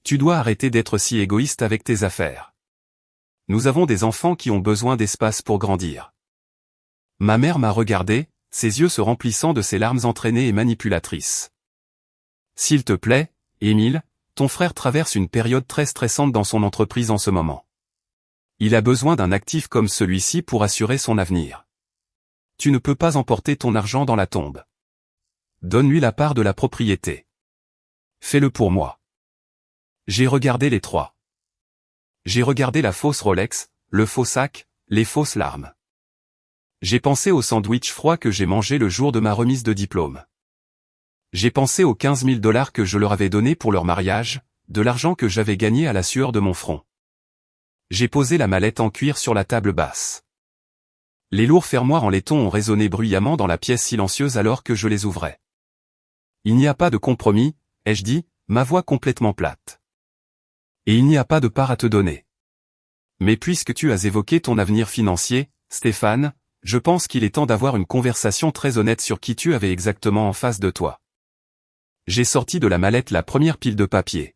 Speaker 1: Tu dois arrêter d'être si égoïste avec tes affaires. Nous avons des enfants qui ont besoin d'espace pour grandir. Ma mère m'a regardé, ses yeux se remplissant de ses larmes entraînées et manipulatrices. S'il te plaît, Émile, ton frère traverse une période très stressante dans son entreprise en ce moment. Il a besoin d'un actif comme celui-ci pour assurer son avenir. Tu ne peux pas emporter ton argent dans la tombe. Donne-lui la part de la propriété. Fais-le pour moi. J'ai regardé les trois. J'ai regardé la fausse Rolex, le faux sac, les fausses larmes. J'ai pensé au sandwich froid que j'ai mangé le jour de ma remise de diplôme. J'ai pensé aux 15 000 $ que je leur avais donnés pour leur mariage, de l'argent que j'avais gagné à la sueur de mon front. J'ai posé la mallette en cuir sur la table basse. Les lourds fermoirs en laiton ont résonné bruyamment dans la pièce silencieuse alors que je les ouvrais. Il n'y a pas de compromis, ai-je dit, ma voix complètement plate. Et il n'y a pas de part à te donner. Mais puisque tu as évoqué ton avenir financier, Stéphane, je pense qu'il est temps d'avoir une conversation très honnête sur qui tu avais exactement en face de toi. J'ai sorti de la mallette la première pile de papiers.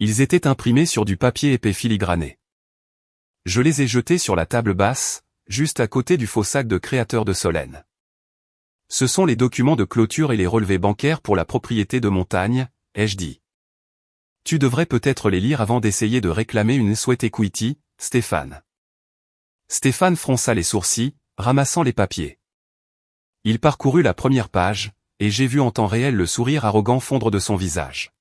Speaker 1: Ils étaient imprimés sur du papier épais filigrané. Je les ai jetés sur la table basse, juste à côté du faux sac de créateur de Solène. Ce sont les documents de clôture et les relevés bancaires pour la propriété de montagne, ai-je dit. Tu devrais peut-être les lire avant d'essayer de réclamer une sweat equity, Stéphane. Stéphane fronça les sourcils, ramassant les papiers. Il parcourut la première page, et j'ai vu en temps réel le sourire arrogant fondre de son visage.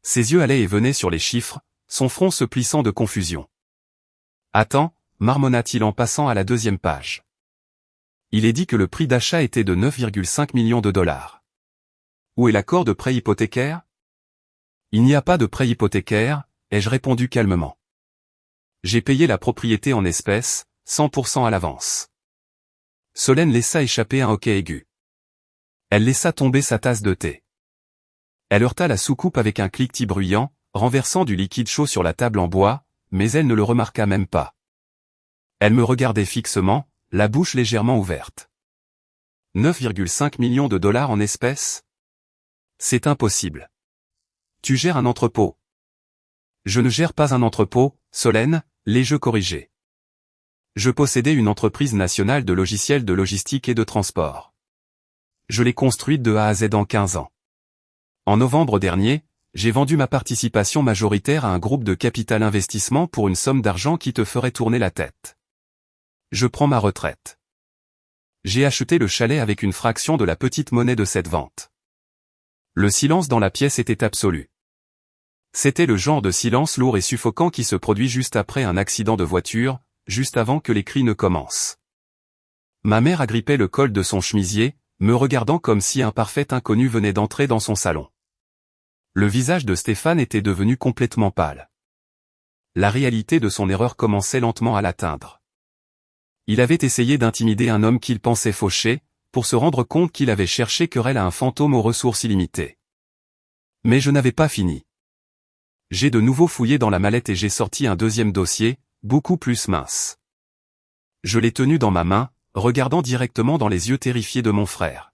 Speaker 1: Ses yeux allaient et venaient sur les chiffres, son front se plissant de confusion. « Attends » marmonna-t-il en passant à la deuxième page. Il est dit que le prix d'achat était de 9,5 millions de $. Où est l'accord de prêt hypothécaire? Il n'y a pas de prêt hypothécaire, ai-je répondu calmement. J'ai payé la propriété en espèces, 100% à l'avance. Solène laissa échapper un hoquet aigu. Elle laissa tomber sa tasse de thé. Elle heurta la soucoupe avec un cliquetis bruyant, renversant du liquide chaud sur la table en bois, mais elle ne le remarqua même pas. Elle me regardait fixement, la bouche légèrement ouverte. 9,5 millions de $ en espèces? C'est impossible. Tu gères un entrepôt. Je ne gère pas un entrepôt, Solène, l'ai-je corrigé. Je possédais une entreprise nationale de logiciels de logistique et de transport. Je l'ai construite de A à Z en 15 ans. En novembre dernier, j'ai vendu ma participation majoritaire à un groupe de capital investissement pour une somme d'argent qui te ferait tourner la tête. Je prends ma retraite. J'ai acheté le chalet avec une fraction de la petite monnaie de cette vente. Le silence dans la pièce était absolu. C'était le genre de silence lourd et suffocant qui se produit juste après un accident de voiture, juste avant que les cris ne commencent. Ma mère agrippait le col de son chemisier, me regardant comme si un parfait inconnu venait d'entrer dans son salon. Le visage de Stéphane était devenu complètement pâle. La réalité de son erreur commençait lentement à l'atteindre. Il avait essayé d'intimider un homme qu'il pensait fauché, pour se rendre compte qu'il avait cherché querelle à un fantôme aux ressources illimitées. Mais je n'avais pas fini. J'ai de nouveau fouillé dans la mallette et j'ai sorti un deuxième dossier, beaucoup plus mince. Je l'ai tenu dans ma main, regardant directement dans les yeux terrifiés de mon frère.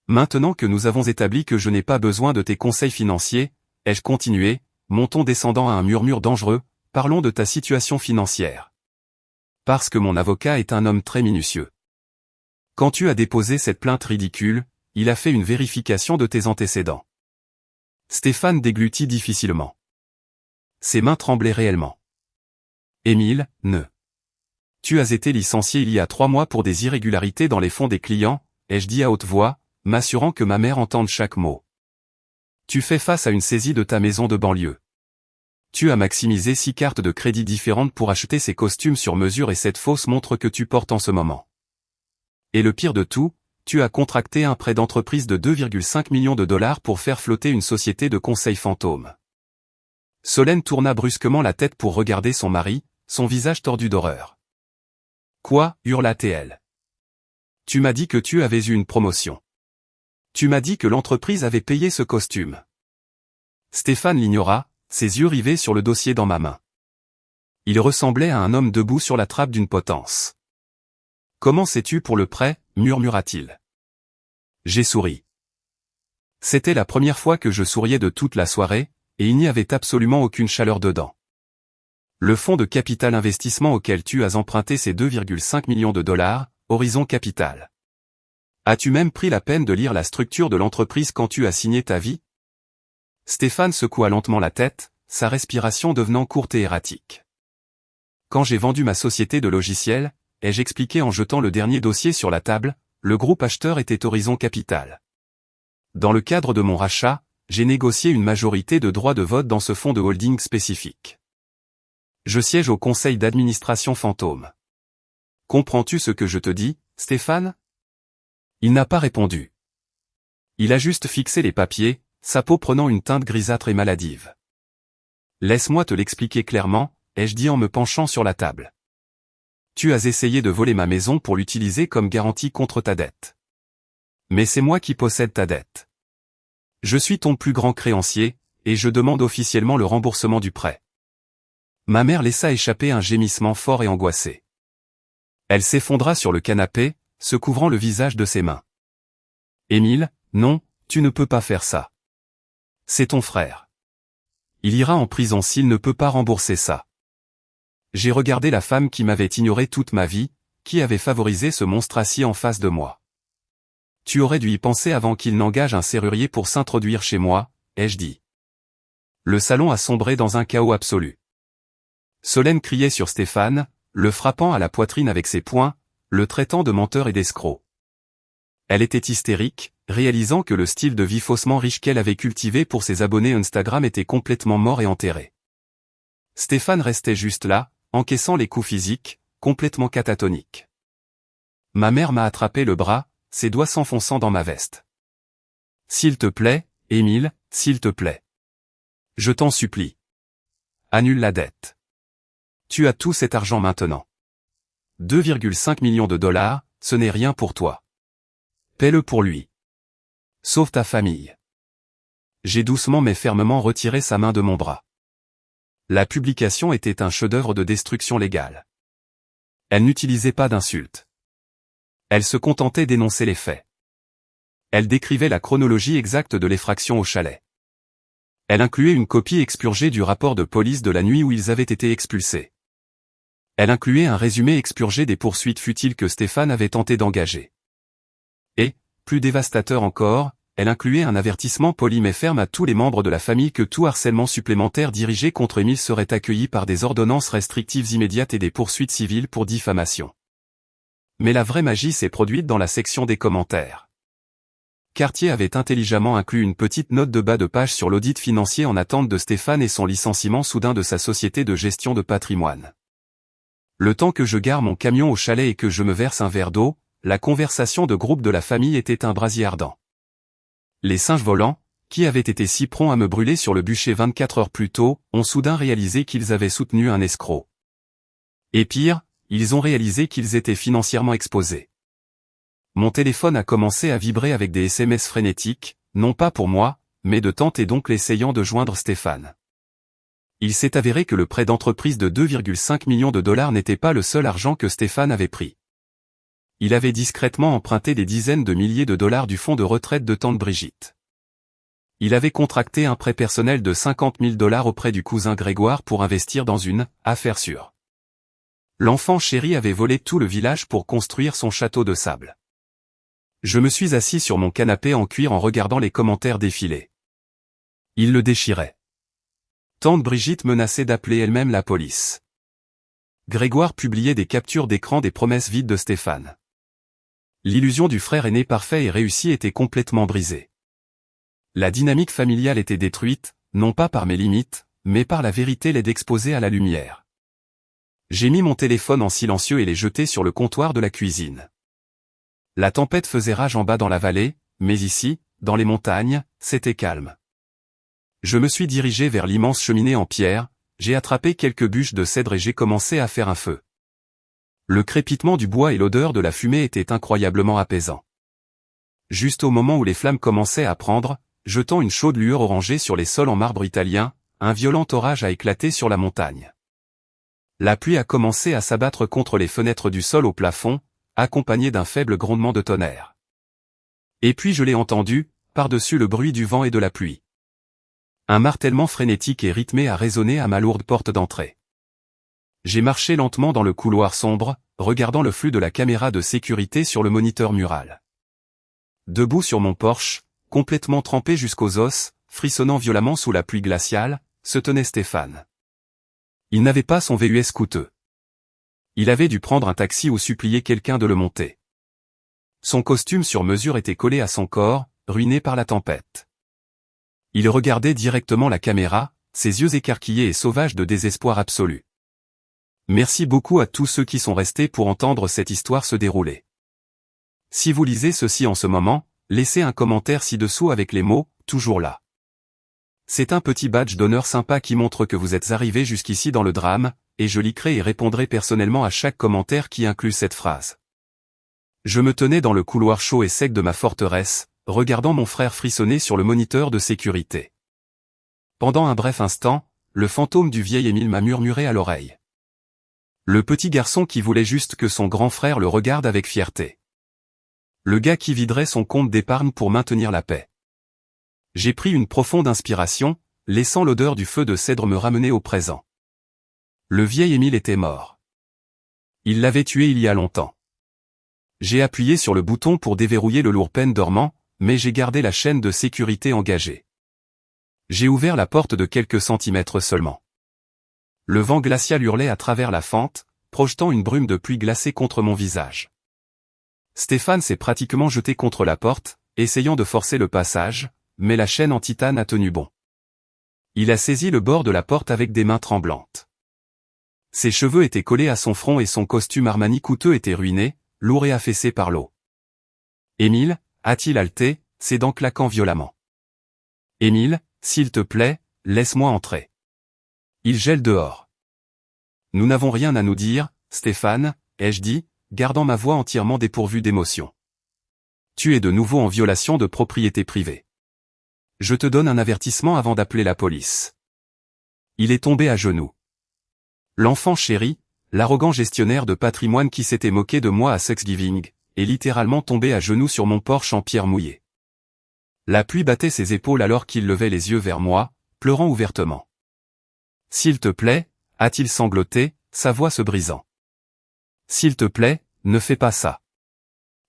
Speaker 1: Maintenant que nous avons établi que je n'ai pas besoin de tes conseils financiers, ai-je continué, mon ton descendant à un murmure dangereux, parlons de ta situation financière. Parce que mon avocat est un homme très minutieux. Quand tu as déposé cette plainte ridicule, il a fait une vérification de tes antécédents. Stéphane déglutit difficilement. Ses mains tremblaient réellement. Émile, ne. Tu as été licencié il y a 3 mois pour des irrégularités dans les fonds des clients, ai-je dit à haute voix, m'assurant que ma mère entende chaque mot. Tu fais face à une saisie de ta maison de banlieue. Tu as maximisé 6 cartes de crédit différentes pour acheter ces costumes sur mesure et cette fausse montre que tu portes en ce moment. Et le pire de tout, tu as contracté un prêt d'entreprise de 2,5 millions de $ pour faire flotter une société de conseil fantôme. Solène tourna brusquement la tête pour regarder son mari, son visage tordu d'horreur. Quoi, hurla-t-elle. Tu m'as dit que tu avais eu une promotion. Tu m'as dit que l'entreprise avait payé ce costume. Stéphane l'ignora, ses yeux rivés sur le dossier dans ma main. Il ressemblait à un homme debout sur la trappe d'une potence. « Comment sais-tu pour le prêt » murmura-t-il. J'ai souri. C'était la première fois que je souriais de toute la soirée, et il n'y avait absolument aucune chaleur dedans. Le fonds de capital investissement auquel tu as emprunté ces 2,5 millions de dollars, Horizon Capital. As-tu même pris la peine de lire la structure de l'entreprise quand tu as signé ta vie? Stéphane secoua lentement la tête, sa respiration devenant courte et erratique. Quand j'ai vendu ma société de logiciels, ai-je expliqué en jetant le dernier dossier sur la table, le groupe acheteur était Horizon Capital. Dans le cadre de mon rachat, j'ai négocié une majorité de droits de vote dans ce fonds de holding spécifique. Je siège au conseil d'administration fantôme. Comprends-tu ce que je te dis, Stéphane? Il n'a pas répondu. Il a juste fixé les papiers, sa peau prenant une teinte grisâtre et maladive. Laisse-moi te l'expliquer clairement, ai-je dit en me penchant sur la table. Tu as essayé de voler ma maison pour l'utiliser comme garantie contre ta dette. Mais c'est moi qui possède ta dette. Je suis ton plus grand créancier, et je demande officiellement le remboursement du prêt. Ma mère laissa échapper un gémissement fort et angoissé. Elle s'effondra sur le canapé, se couvrant le visage de ses mains. Émile, non, tu ne peux pas faire ça. C'est ton frère. Il ira en prison s'il ne peut pas rembourser ça. J'ai regardé la femme qui m'avait ignoré toute ma vie, qui avait favorisé ce monstre assis en face de moi. Tu aurais dû y penser avant qu'il n'engage un serrurier pour s'introduire chez moi, ai-je dit. Le salon a sombré dans un chaos absolu. Solène criait sur Stéphane, le frappant à la poitrine avec ses poings, le traitant de menteur et d'escroc. Elle était hystérique, réalisant que le style de vie faussement riche qu'elle avait cultivé pour ses abonnés Instagram était complètement mort et enterré. Stéphane restait juste là, encaissant les coups physiques, complètement catatoniques. Ma mère m'a attrapé le bras, ses doigts s'enfonçant dans ma veste. S'il te plaît, Émile, s'il te plaît. Je t'en supplie. Annule la dette. Tu as tout cet argent maintenant. 2,5 millions de dollars, ce n'est rien pour toi. Paie-le pour lui. Sauve ta famille. J'ai doucement mais fermement retiré sa main de mon bras. La publication était un chef-d'œuvre de destruction légale. Elle n'utilisait pas d'insultes. Elle se contentait d'énoncer les faits. Elle décrivait la chronologie exacte de l'effraction au chalet. Elle incluait une copie expurgée du rapport de police de la nuit où ils avaient été expulsés. Elle incluait un résumé expurgé des poursuites futiles que Stéphane avait tenté d'engager. Et, plus dévastateur encore, elle incluait un avertissement poli mais ferme à tous les membres de la famille que tout harcèlement supplémentaire dirigé contre Émile serait accueilli par des ordonnances restrictives immédiates et des poursuites civiles pour diffamation. Mais la vraie magie s'est produite dans la section des commentaires. Cartier avait intelligemment inclus une petite note de bas de page sur l'audit financier en attente de Stéphane et son licenciement soudain de sa société de gestion de patrimoine. Le temps que je gare mon camion au chalet et que je me verse un verre d'eau, la conversation de groupe de la famille était un brasier ardent. Les singes volants, qui avaient été si prompts à me brûler sur le bûcher 24 heures plus tôt, ont soudain réalisé qu'ils avaient soutenu un escroc. Et pire, ils ont réalisé qu'ils étaient financièrement exposés. Mon téléphone a commencé à vibrer avec des SMS frénétiques, non pas pour moi, mais de tante et d'oncle essayant de joindre Stéphane. Il s'est avéré que le prêt d'entreprise de 2,5 millions de dollars n'était pas le seul argent que Stéphane avait pris. Il avait discrètement emprunté des dizaines de milliers de dollars du fonds de retraite de tante Brigitte. Il avait contracté un prêt personnel de 50 000 dollars auprès du cousin Grégoire pour investir dans une affaire sûre. L'enfant chéri avait volé tout le village pour construire son château de sable. Je me suis assis sur mon canapé en cuir en regardant les commentaires défiler. Il le déchirait. Tante Brigitte menaçait d'appeler elle-même la police. Grégoire publiait des captures d'écran des promesses vides de Stéphane. L'illusion du frère aîné parfait et réussi était complètement brisée. La dynamique familiale était détruite, non pas par mes limites, mais par la vérité laide exposée à la lumière. J'ai mis mon téléphone en silencieux et l'ai jeté sur le comptoir de la cuisine. La tempête faisait rage en bas dans la vallée, mais ici, dans les montagnes, c'était calme. Je me suis dirigé vers l'immense cheminée en pierre, j'ai attrapé quelques bûches de cèdre et j'ai commencé à faire un feu. Le crépitement du bois et l'odeur de la fumée étaient incroyablement apaisants. Juste au moment où les flammes commençaient à prendre, jetant une chaude lueur orangée sur les sols en marbre italien, un violent orage a éclaté sur la montagne. La pluie a commencé à s'abattre contre les fenêtres du sol au plafond, accompagnée d'un faible grondement de tonnerre. Et puis je l'ai entendu, par-dessus le bruit du vent et de la pluie. Un martèlement frénétique et rythmé a résonné à ma lourde porte d'entrée. J'ai marché lentement dans le couloir sombre, regardant le flux de la caméra de sécurité sur le moniteur mural. Debout sur mon porche, complètement trempé jusqu'aux os, frissonnant violemment sous la pluie glaciale, se tenait Stéphane. Il n'avait pas son VUS coûteux. Il avait dû prendre un taxi ou supplier quelqu'un de le monter. Son costume sur mesure était collé à son corps, ruiné par la tempête. Il regardait directement la caméra, ses yeux écarquillés et sauvages de désespoir absolu. Merci beaucoup à tous ceux qui sont restés pour entendre cette histoire se dérouler. Si vous lisez ceci en ce moment, laissez un commentaire ci-dessous avec les mots « toujours là ». C'est un petit badge d'honneur sympa qui montre que vous êtes arrivé jusqu'ici dans le drame, et je likerai et répondrai personnellement à chaque commentaire qui inclut cette phrase. Je me tenais dans le couloir chaud et sec de ma forteresse, regardant mon frère frissonner sur le moniteur de sécurité. Pendant un bref instant, le fantôme du vieil Émile m'a murmuré à l'oreille. Le petit garçon qui voulait juste que son grand frère le regarde avec fierté. Le gars qui viderait son compte d'épargne pour maintenir la paix. J'ai pris une profonde inspiration, laissant l'odeur du feu de cèdre me ramener au présent. Le vieil Émile était mort. Il l'avait tué il y a longtemps. J'ai appuyé sur le bouton pour déverrouiller le lourd pêne dormant, mais j'ai gardé la chaîne de sécurité engagée. J'ai ouvert la porte de quelques centimètres seulement. Le vent glacial hurlait à travers la fente, projetant une brume de pluie glacée contre mon visage. Stéphane s'est pratiquement jeté contre la porte, essayant de forcer le passage, mais la chaîne en titane a tenu bon. Il a saisi le bord de la porte avec des mains tremblantes. Ses cheveux étaient collés à son front et son costume Armani coûteux était ruiné, lourd et affaissé par l'eau. « Émile » a-t-il haleté, ses dents claquant violemment. « Émile, s'il te plaît, laisse-moi entrer. Il gèle dehors. » « Nous n'avons rien à nous dire, Stéphane, ai-je dit, gardant ma voix entièrement dépourvue d'émotion. Tu es de nouveau en violation de propriété privée. Je te donne un avertissement avant d'appeler la police. » Il est tombé à genoux. L'enfant chéri, l'arrogant gestionnaire de patrimoine qui s'était moqué de moi à Thanksgiving, est littéralement tombé à genoux sur mon porche en pierre mouillée. La pluie battait ses épaules alors qu'il levait les yeux vers moi, pleurant ouvertement. « S'il te plaît, a-t-il sangloté, sa voix se brisant. S'il te plaît, ne fais pas ça.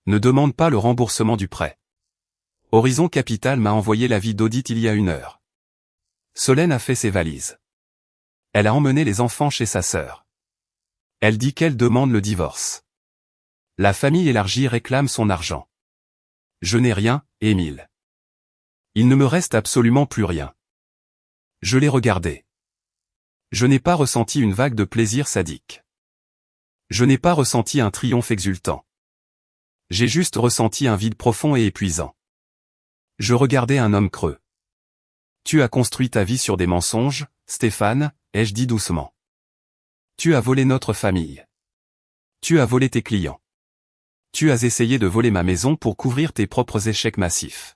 Speaker 1: Ne demande pas le remboursement du prêt. Horizon Capital m'a envoyé l'avis d'audit il y a 1 heure. Solène a fait ses valises. Elle a emmené les enfants chez sa sœur. Elle dit qu'elle demande le divorce. La famille élargie réclame son argent. Je n'ai rien, Émile. Il ne me reste absolument plus rien. Je l'ai regardé. Je n'ai pas ressenti une vague de plaisir sadique. Je n'ai pas ressenti un triomphe exultant. J'ai juste ressenti un vide profond et épuisant. Je regardais un homme creux. Tu as construit ta vie sur des mensonges, Stéphane, ai-je dit doucement. Tu as volé notre famille. Tu as volé tes clients. Tu as essayé de voler ma maison pour couvrir tes propres échecs massifs.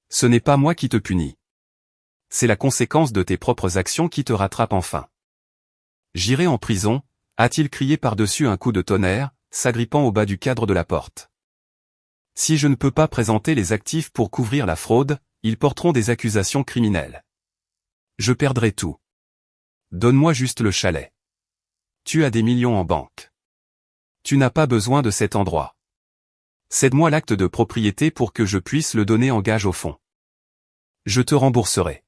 Speaker 1: Ce n'est pas moi qui te punis. C'est la conséquence de tes propres actions qui te rattrape enfin. J'irai en prison, a-t-il crié par-dessus un coup de tonnerre, s'agrippant au bas du cadre de la porte. Si je ne peux pas présenter les actifs pour couvrir la fraude, ils porteront des accusations criminelles. Je perdrai tout. Donne-moi juste le chalet. Tu as des millions en banque. Tu n'as pas besoin de cet endroit. Cède-moi l'acte de propriété pour que je puisse le donner en gage au fond. Je te rembourserai.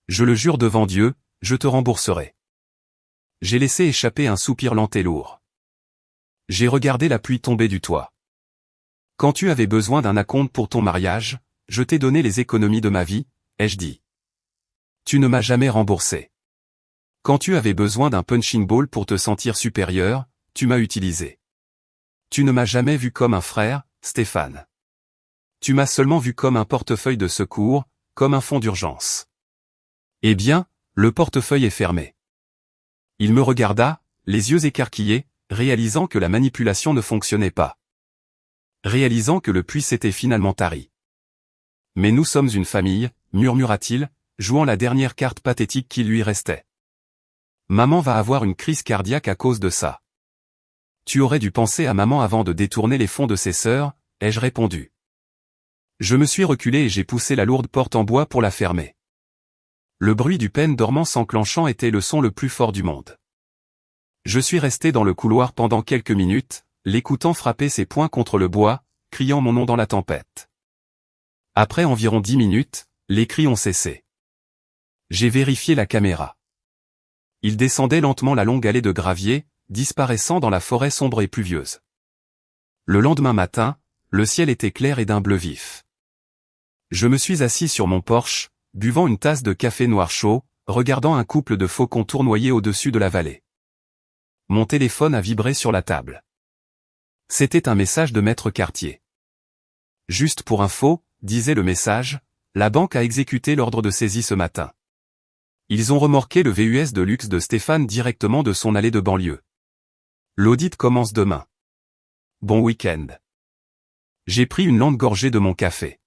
Speaker 1: Je le jure devant Dieu, je te rembourserai. J'ai laissé échapper un soupir lent et lourd. J'ai regardé la pluie tomber du toit. Quand tu avais besoin d'un acompte pour ton mariage, je t'ai donné les économies de ma vie, ai-je dit. Tu ne m'as jamais remboursé. Quand tu avais besoin d'un punching ball pour te sentir supérieur, tu m'as utilisé. Tu ne m'as jamais vu comme un frère, Stéphane. Tu m'as seulement vu comme un portefeuille de secours, comme un fonds d'urgence. Eh bien, le portefeuille est fermé. Il me regarda, les yeux écarquillés, réalisant que la manipulation ne fonctionnait pas. Réalisant que le puits s'était finalement tari. Mais nous sommes une famille, murmura-t-il, jouant la dernière carte pathétique qui lui restait. Maman va avoir une crise cardiaque à cause de ça. Tu aurais dû penser à maman avant de détourner les fonds de ses sœurs, ai-je répondu. Je me suis reculé et j'ai poussé la lourde porte en bois pour la fermer. Le bruit du pêne dormant s'enclenchant était le son le plus fort du monde. Je suis resté dans le couloir pendant quelques minutes, l'écoutant frapper ses poings contre le bois, criant mon nom dans la tempête. Après environ 10 minutes, les cris ont cessé. J'ai vérifié la caméra. Il descendait lentement la longue allée de gravier, disparaissant dans la forêt sombre et pluvieuse. Le lendemain matin, le ciel était clair et d'un bleu vif. Je me suis assis sur mon porche, buvant une tasse de café noir chaud, regardant un couple de faucons tournoyer au-dessus de la vallée. Mon téléphone a vibré sur la table. C'était un message de Maître Cartier. Juste pour info, disait le message, la banque a exécuté l'ordre de saisie ce matin. Ils ont remorqué le VUS de luxe de Stéphane directement de son allée de banlieue. L'audit commence demain. Bon week-end. J'ai pris une lente gorgée de mon café.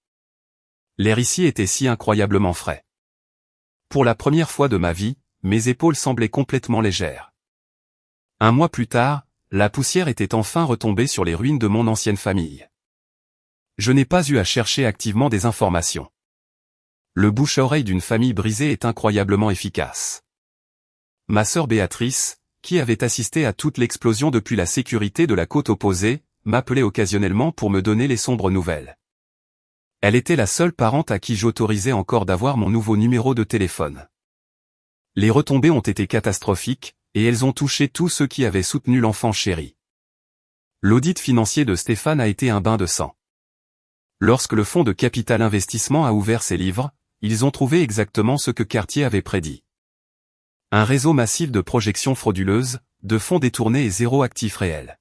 Speaker 1: L'air ici était si incroyablement frais. Pour la première fois de ma vie, mes épaules semblaient complètement légères. Un mois plus tard, la poussière était enfin retombée sur les ruines de mon ancienne famille. Je n'ai pas eu à chercher activement des informations. Le bouche-à-oreille d'une famille brisée est incroyablement efficace. Ma sœur Béatrice, qui avait assisté à toute l'explosion depuis la sécurité de la côte opposée, m'appelait occasionnellement pour me donner les sombres nouvelles. Elle était la seule parente à qui j'autorisais encore d'avoir mon nouveau numéro de téléphone. Les retombées ont été catastrophiques, et elles ont touché tous ceux qui avaient soutenu l'enfant chéri. L'audit financier de Stéphane a été un bain de sang. Lorsque le fonds de capital investissement a ouvert ses livres, ils ont trouvé exactement ce que Cartier avait prédit. Un réseau massif de projections frauduleuses, de fonds détournés et zéro actif réel.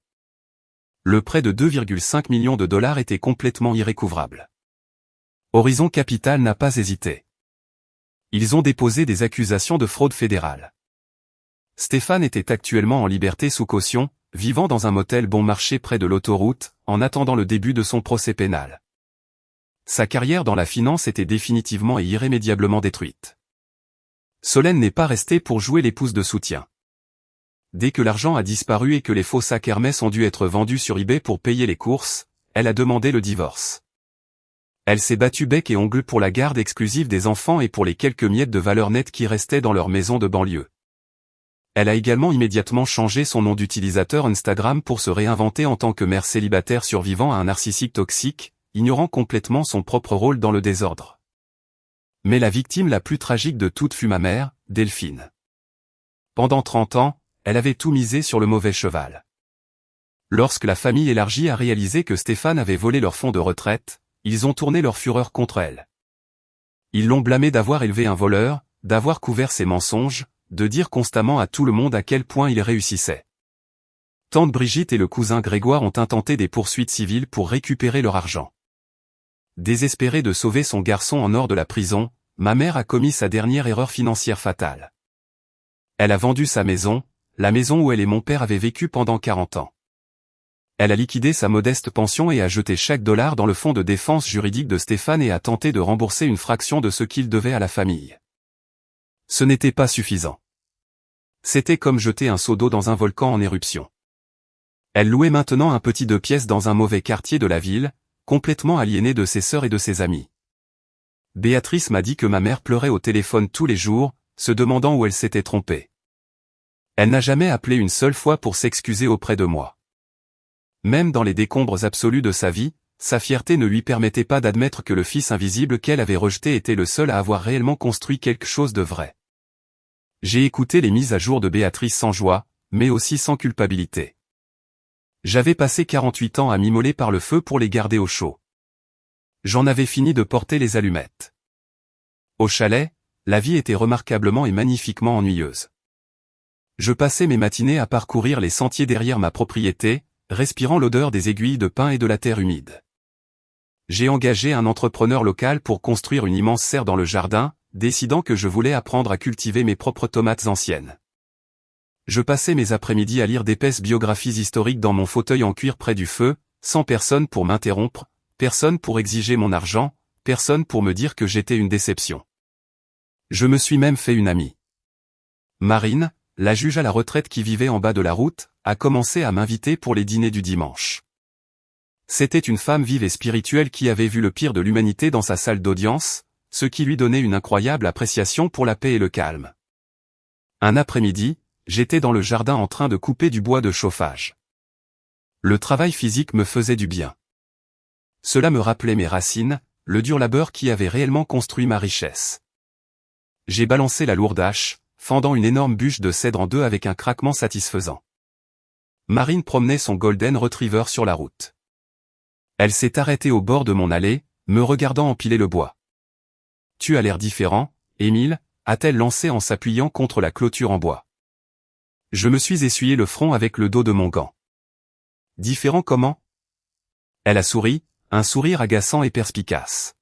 Speaker 1: Le prêt de 2,5 millions de dollars était complètement irrécouvrable. Horizon Capital n'a pas hésité. Ils ont déposé des accusations de fraude fédérale. Stéphane était actuellement en liberté sous caution, vivant dans un motel bon marché près de l'autoroute, en attendant le début de son procès pénal. Sa carrière dans la finance était définitivement et irrémédiablement détruite. Solène n'est pas restée pour jouer l'épouse de soutien. Dès que l'argent a disparu et que les faux sacs Hermès ont dû être vendus sur eBay pour payer les courses, elle a demandé le divorce. Elle s'est battue bec et ongle pour la garde exclusive des enfants et pour les quelques miettes de valeur nette qui restaient dans leur maison de banlieue. Elle a également immédiatement changé son nom d'utilisateur Instagram pour se réinventer en tant que mère célibataire survivant à un narcissique toxique, ignorant complètement son propre rôle dans le désordre. Mais la victime la plus tragique de toutes fut ma mère, Delphine. Pendant 30 ans, elle avait tout misé sur le mauvais cheval. Lorsque la famille élargie a réalisé que Stéphane avait volé leur fonds de retraite, ils ont tourné leur fureur contre elle. Ils l'ont blâmé d'avoir élevé un voleur, d'avoir couvert ses mensonges, de dire constamment à tout le monde à quel point il réussissait. Tante Brigitte et le cousin Grégoire ont intenté des poursuites civiles pour récupérer leur argent. Désespérée de sauver son garçon en hors de la prison, ma mère a commis sa dernière erreur financière fatale. Elle a vendu sa maison, la maison où elle et mon père avaient vécu pendant 40 ans. Elle a liquidé sa modeste pension et a jeté chaque dollar dans le fonds de défense juridique de Stéphane et a tenté de rembourser une fraction de ce qu'il devait à la famille. Ce n'était pas suffisant. C'était comme jeter un seau d'eau dans un volcan en éruption. Elle louait maintenant un petit 2 pièces dans un mauvais quartier de la ville, complètement aliénée de ses sœurs et de ses amis. Béatrice m'a dit que ma mère pleurait au téléphone tous les jours, se demandant où elle s'était trompée. Elle n'a jamais appelé une seule fois pour s'excuser auprès de moi. Même dans les décombres absolus de sa vie, sa fierté ne lui permettait pas d'admettre que le fils invisible qu'elle avait rejeté était le seul à avoir réellement construit quelque chose de vrai. J'ai écouté les mises à jour de Béatrice sans joie, mais aussi sans culpabilité. J'avais passé 48 ans à m'immoler par le feu pour les garder au chaud. J'en avais fini de porter les allumettes. Au chalet, la vie était remarquablement et magnifiquement ennuyeuse. Je passais mes matinées à parcourir les sentiers derrière ma propriété, respirant l'odeur des aiguilles de pin et de la terre humide. J'ai engagé un entrepreneur local pour construire une immense serre dans le jardin, décidant que je voulais apprendre à cultiver mes propres tomates anciennes. Je passais mes après-midi à lire d'épaisses biographies historiques dans mon fauteuil en cuir près du feu, sans personne pour m'interrompre, personne pour exiger mon argent, personne pour me dire que j'étais une déception. Je me suis même fait une amie. Marine, la juge à la retraite qui vivait en bas de la route, a commencé à m'inviter pour les dîners du dimanche. C'était une femme vive et spirituelle qui avait vu le pire de l'humanité dans sa salle d'audience, ce qui lui donnait une incroyable appréciation pour la paix et le calme. Un après-midi, j'étais dans le jardin en train de couper du bois de chauffage. Le travail physique me faisait du bien. Cela me rappelait mes racines, le dur labeur qui avait réellement construit ma richesse. J'ai balancé la lourde hache, fendant une énorme bûche de cèdre en deux avec un craquement satisfaisant. Marine promenait son Golden Retriever sur la route. Elle s'est arrêtée au bord de mon allée, me regardant empiler le bois. « Tu as l'air différent, Émile », a-t-elle lancé en s'appuyant contre la clôture en bois. Je me suis essuyé le front avec le dos de mon gant. « Différent comment ?» Elle a souri, un sourire agaçant et perspicace.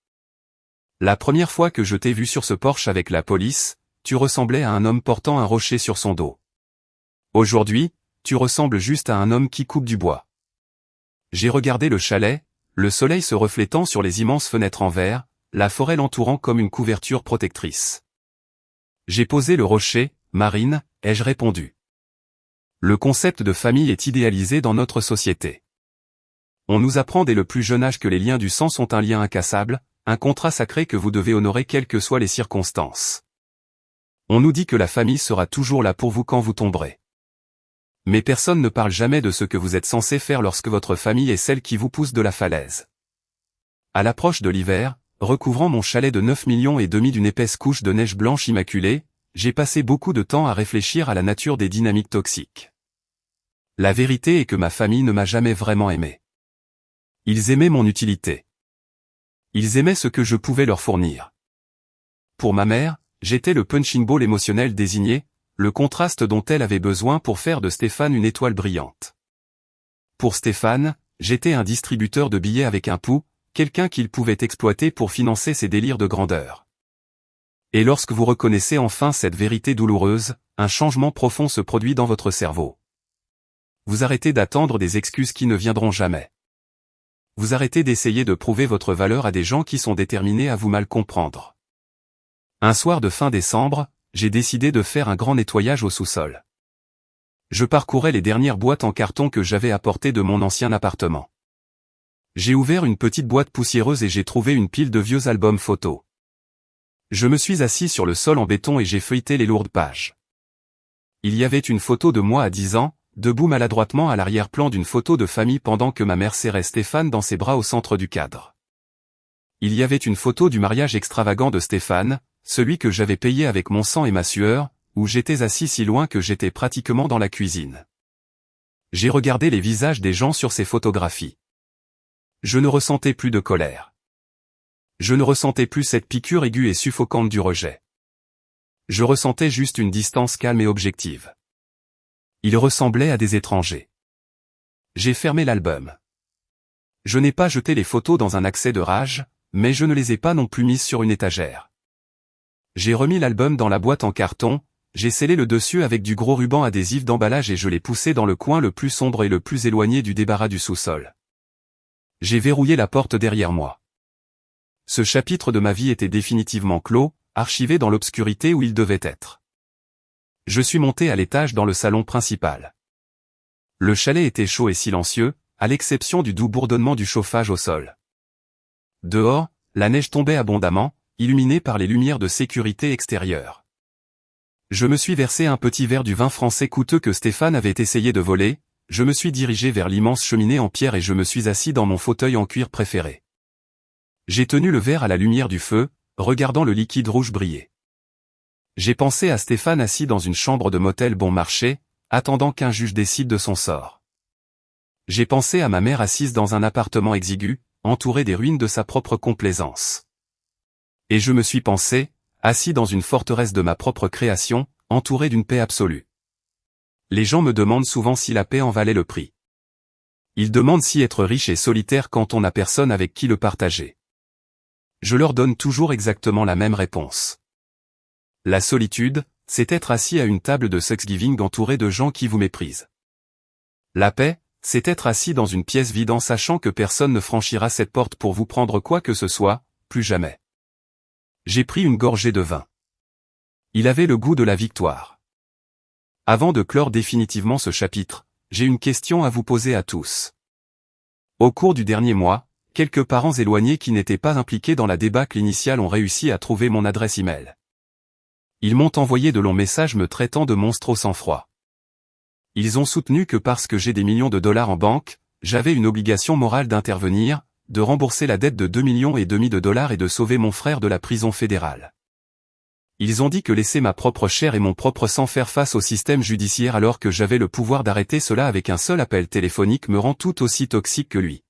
Speaker 1: « La première fois que je t'ai vu sur ce porche avec la police, tu ressemblais à un homme portant un rocher sur son dos. Aujourd'hui, tu ressembles juste à un homme qui coupe du bois. » J'ai regardé le chalet, le soleil se reflétant sur les immenses fenêtres en verre, la forêt l'entourant comme une couverture protectrice. J'ai posé le rocher, Marine, ai-je répondu. Le concept de famille est idéalisé dans notre société. On nous apprend dès le plus jeune âge que les liens du sang sont un lien incassable, un contrat sacré que vous devez honorer quelles que soient les circonstances. On nous dit que la famille sera toujours là pour vous quand vous tomberez. Mais personne ne parle jamais de ce que vous êtes censé faire lorsque votre famille est celle qui vous pousse de la falaise. À l'approche de l'hiver, recouvrant mon chalet de 9,5 millions d'une épaisse couche de neige blanche immaculée, j'ai passé beaucoup de temps à réfléchir à la nature des dynamiques toxiques. La vérité est que ma famille ne m'a jamais vraiment aimé. Ils aimaient mon utilité. Ils aimaient ce que je pouvais leur fournir. Pour ma mère, j'étais le punching ball émotionnel désigné, le contraste dont elle avait besoin pour faire de Stéphane une étoile brillante. Pour Stéphane, j'étais un distributeur de billets avec un pouls, quelqu'un qu'il pouvait exploiter pour financer ses délires de grandeur. Et lorsque vous reconnaissez enfin cette vérité douloureuse, un changement profond se produit dans votre cerveau. Vous arrêtez d'attendre des excuses qui ne viendront jamais. Vous arrêtez d'essayer de prouver votre valeur à des gens qui sont déterminés à vous mal comprendre. Un soir de fin décembre, j'ai décidé de faire un grand nettoyage au sous-sol. Je parcourais les dernières boîtes en carton que j'avais apportées de mon ancien appartement. J'ai ouvert une petite boîte poussiéreuse et j'ai trouvé une pile de vieux albums photos. Je me suis assis sur le sol en béton et j'ai feuilleté les lourdes pages. Il y avait une photo de moi à 10 ans, debout maladroitement à l'arrière-plan d'une photo de famille pendant que ma mère serrait Stéphane dans ses bras au centre du cadre. Il y avait une photo du mariage extravagant de Stéphane, celui que j'avais payé avec mon sang et ma sueur, où j'étais assis si loin que j'étais pratiquement dans la cuisine. J'ai regardé les visages des gens sur ces photographies. Je ne ressentais plus de colère. Je ne ressentais plus cette piqûre aiguë et suffocante du rejet. Je ressentais juste une distance calme et objective. Ils ressemblaient à des étrangers. J'ai fermé l'album. Je n'ai pas jeté les photos dans un accès de rage, mais je ne les ai pas non plus mises sur une étagère. J'ai remis l'album dans la boîte en carton, j'ai scellé le dessus avec du gros ruban adhésif d'emballage et je l'ai poussé dans le coin le plus sombre et le plus éloigné du débarras du sous-sol. J'ai verrouillé la porte derrière moi. Ce chapitre de ma vie était définitivement clos, archivé dans l'obscurité où il devait être. Je suis monté à l'étage dans le salon principal. Le chalet était chaud et silencieux, à l'exception du doux bourdonnement du chauffage au sol. Dehors, la neige tombait abondamment, illuminée par les lumières de sécurité extérieures. Je me suis versé un petit verre du vin français coûteux que Stéphane avait essayé de voler, je me suis dirigé vers l'immense cheminée en pierre et je me suis assis dans mon fauteuil en cuir préféré. J'ai tenu le verre à la lumière du feu, regardant le liquide rouge briller. J'ai pensé à Stéphane assis dans une chambre de motel bon marché, attendant qu'un juge décide de son sort. J'ai pensé à ma mère assise dans un appartement exigu, entourée des ruines de sa propre complaisance. Et je me suis pensé, assis dans une forteresse de ma propre création, entouré d'une paix absolue. Les gens me demandent souvent si la paix en valait le prix. Ils demandent si être riche est solitaire quand on n'a personne avec qui le partager. Je leur donne toujours exactement la même réponse. La solitude, c'est être assis à une table de Thanksgiving entouré de gens qui vous méprisent. La paix, c'est être assis dans une pièce vide en sachant que personne ne franchira cette porte pour vous prendre quoi que ce soit, plus jamais. J'ai pris une gorgée de vin. Il avait le goût de la victoire. Avant de clore définitivement ce chapitre, j'ai une question à vous poser à tous. Au cours du dernier mois, quelques parents éloignés qui n'étaient pas impliqués dans la débâcle initiale ont réussi à trouver mon adresse email. Ils m'ont envoyé de longs messages me traitant de monstre au sang-froid. Ils ont soutenu que parce que j'ai des millions de dollars en banque, j'avais une obligation morale d'intervenir, de rembourser la dette de 2,5 millions de dollars et de sauver mon frère de la prison fédérale. Ils ont dit que laisser ma propre chair et mon propre sang faire face au système judiciaire alors que j'avais le pouvoir d'arrêter cela avec un seul appel téléphonique me rend tout aussi toxique que lui.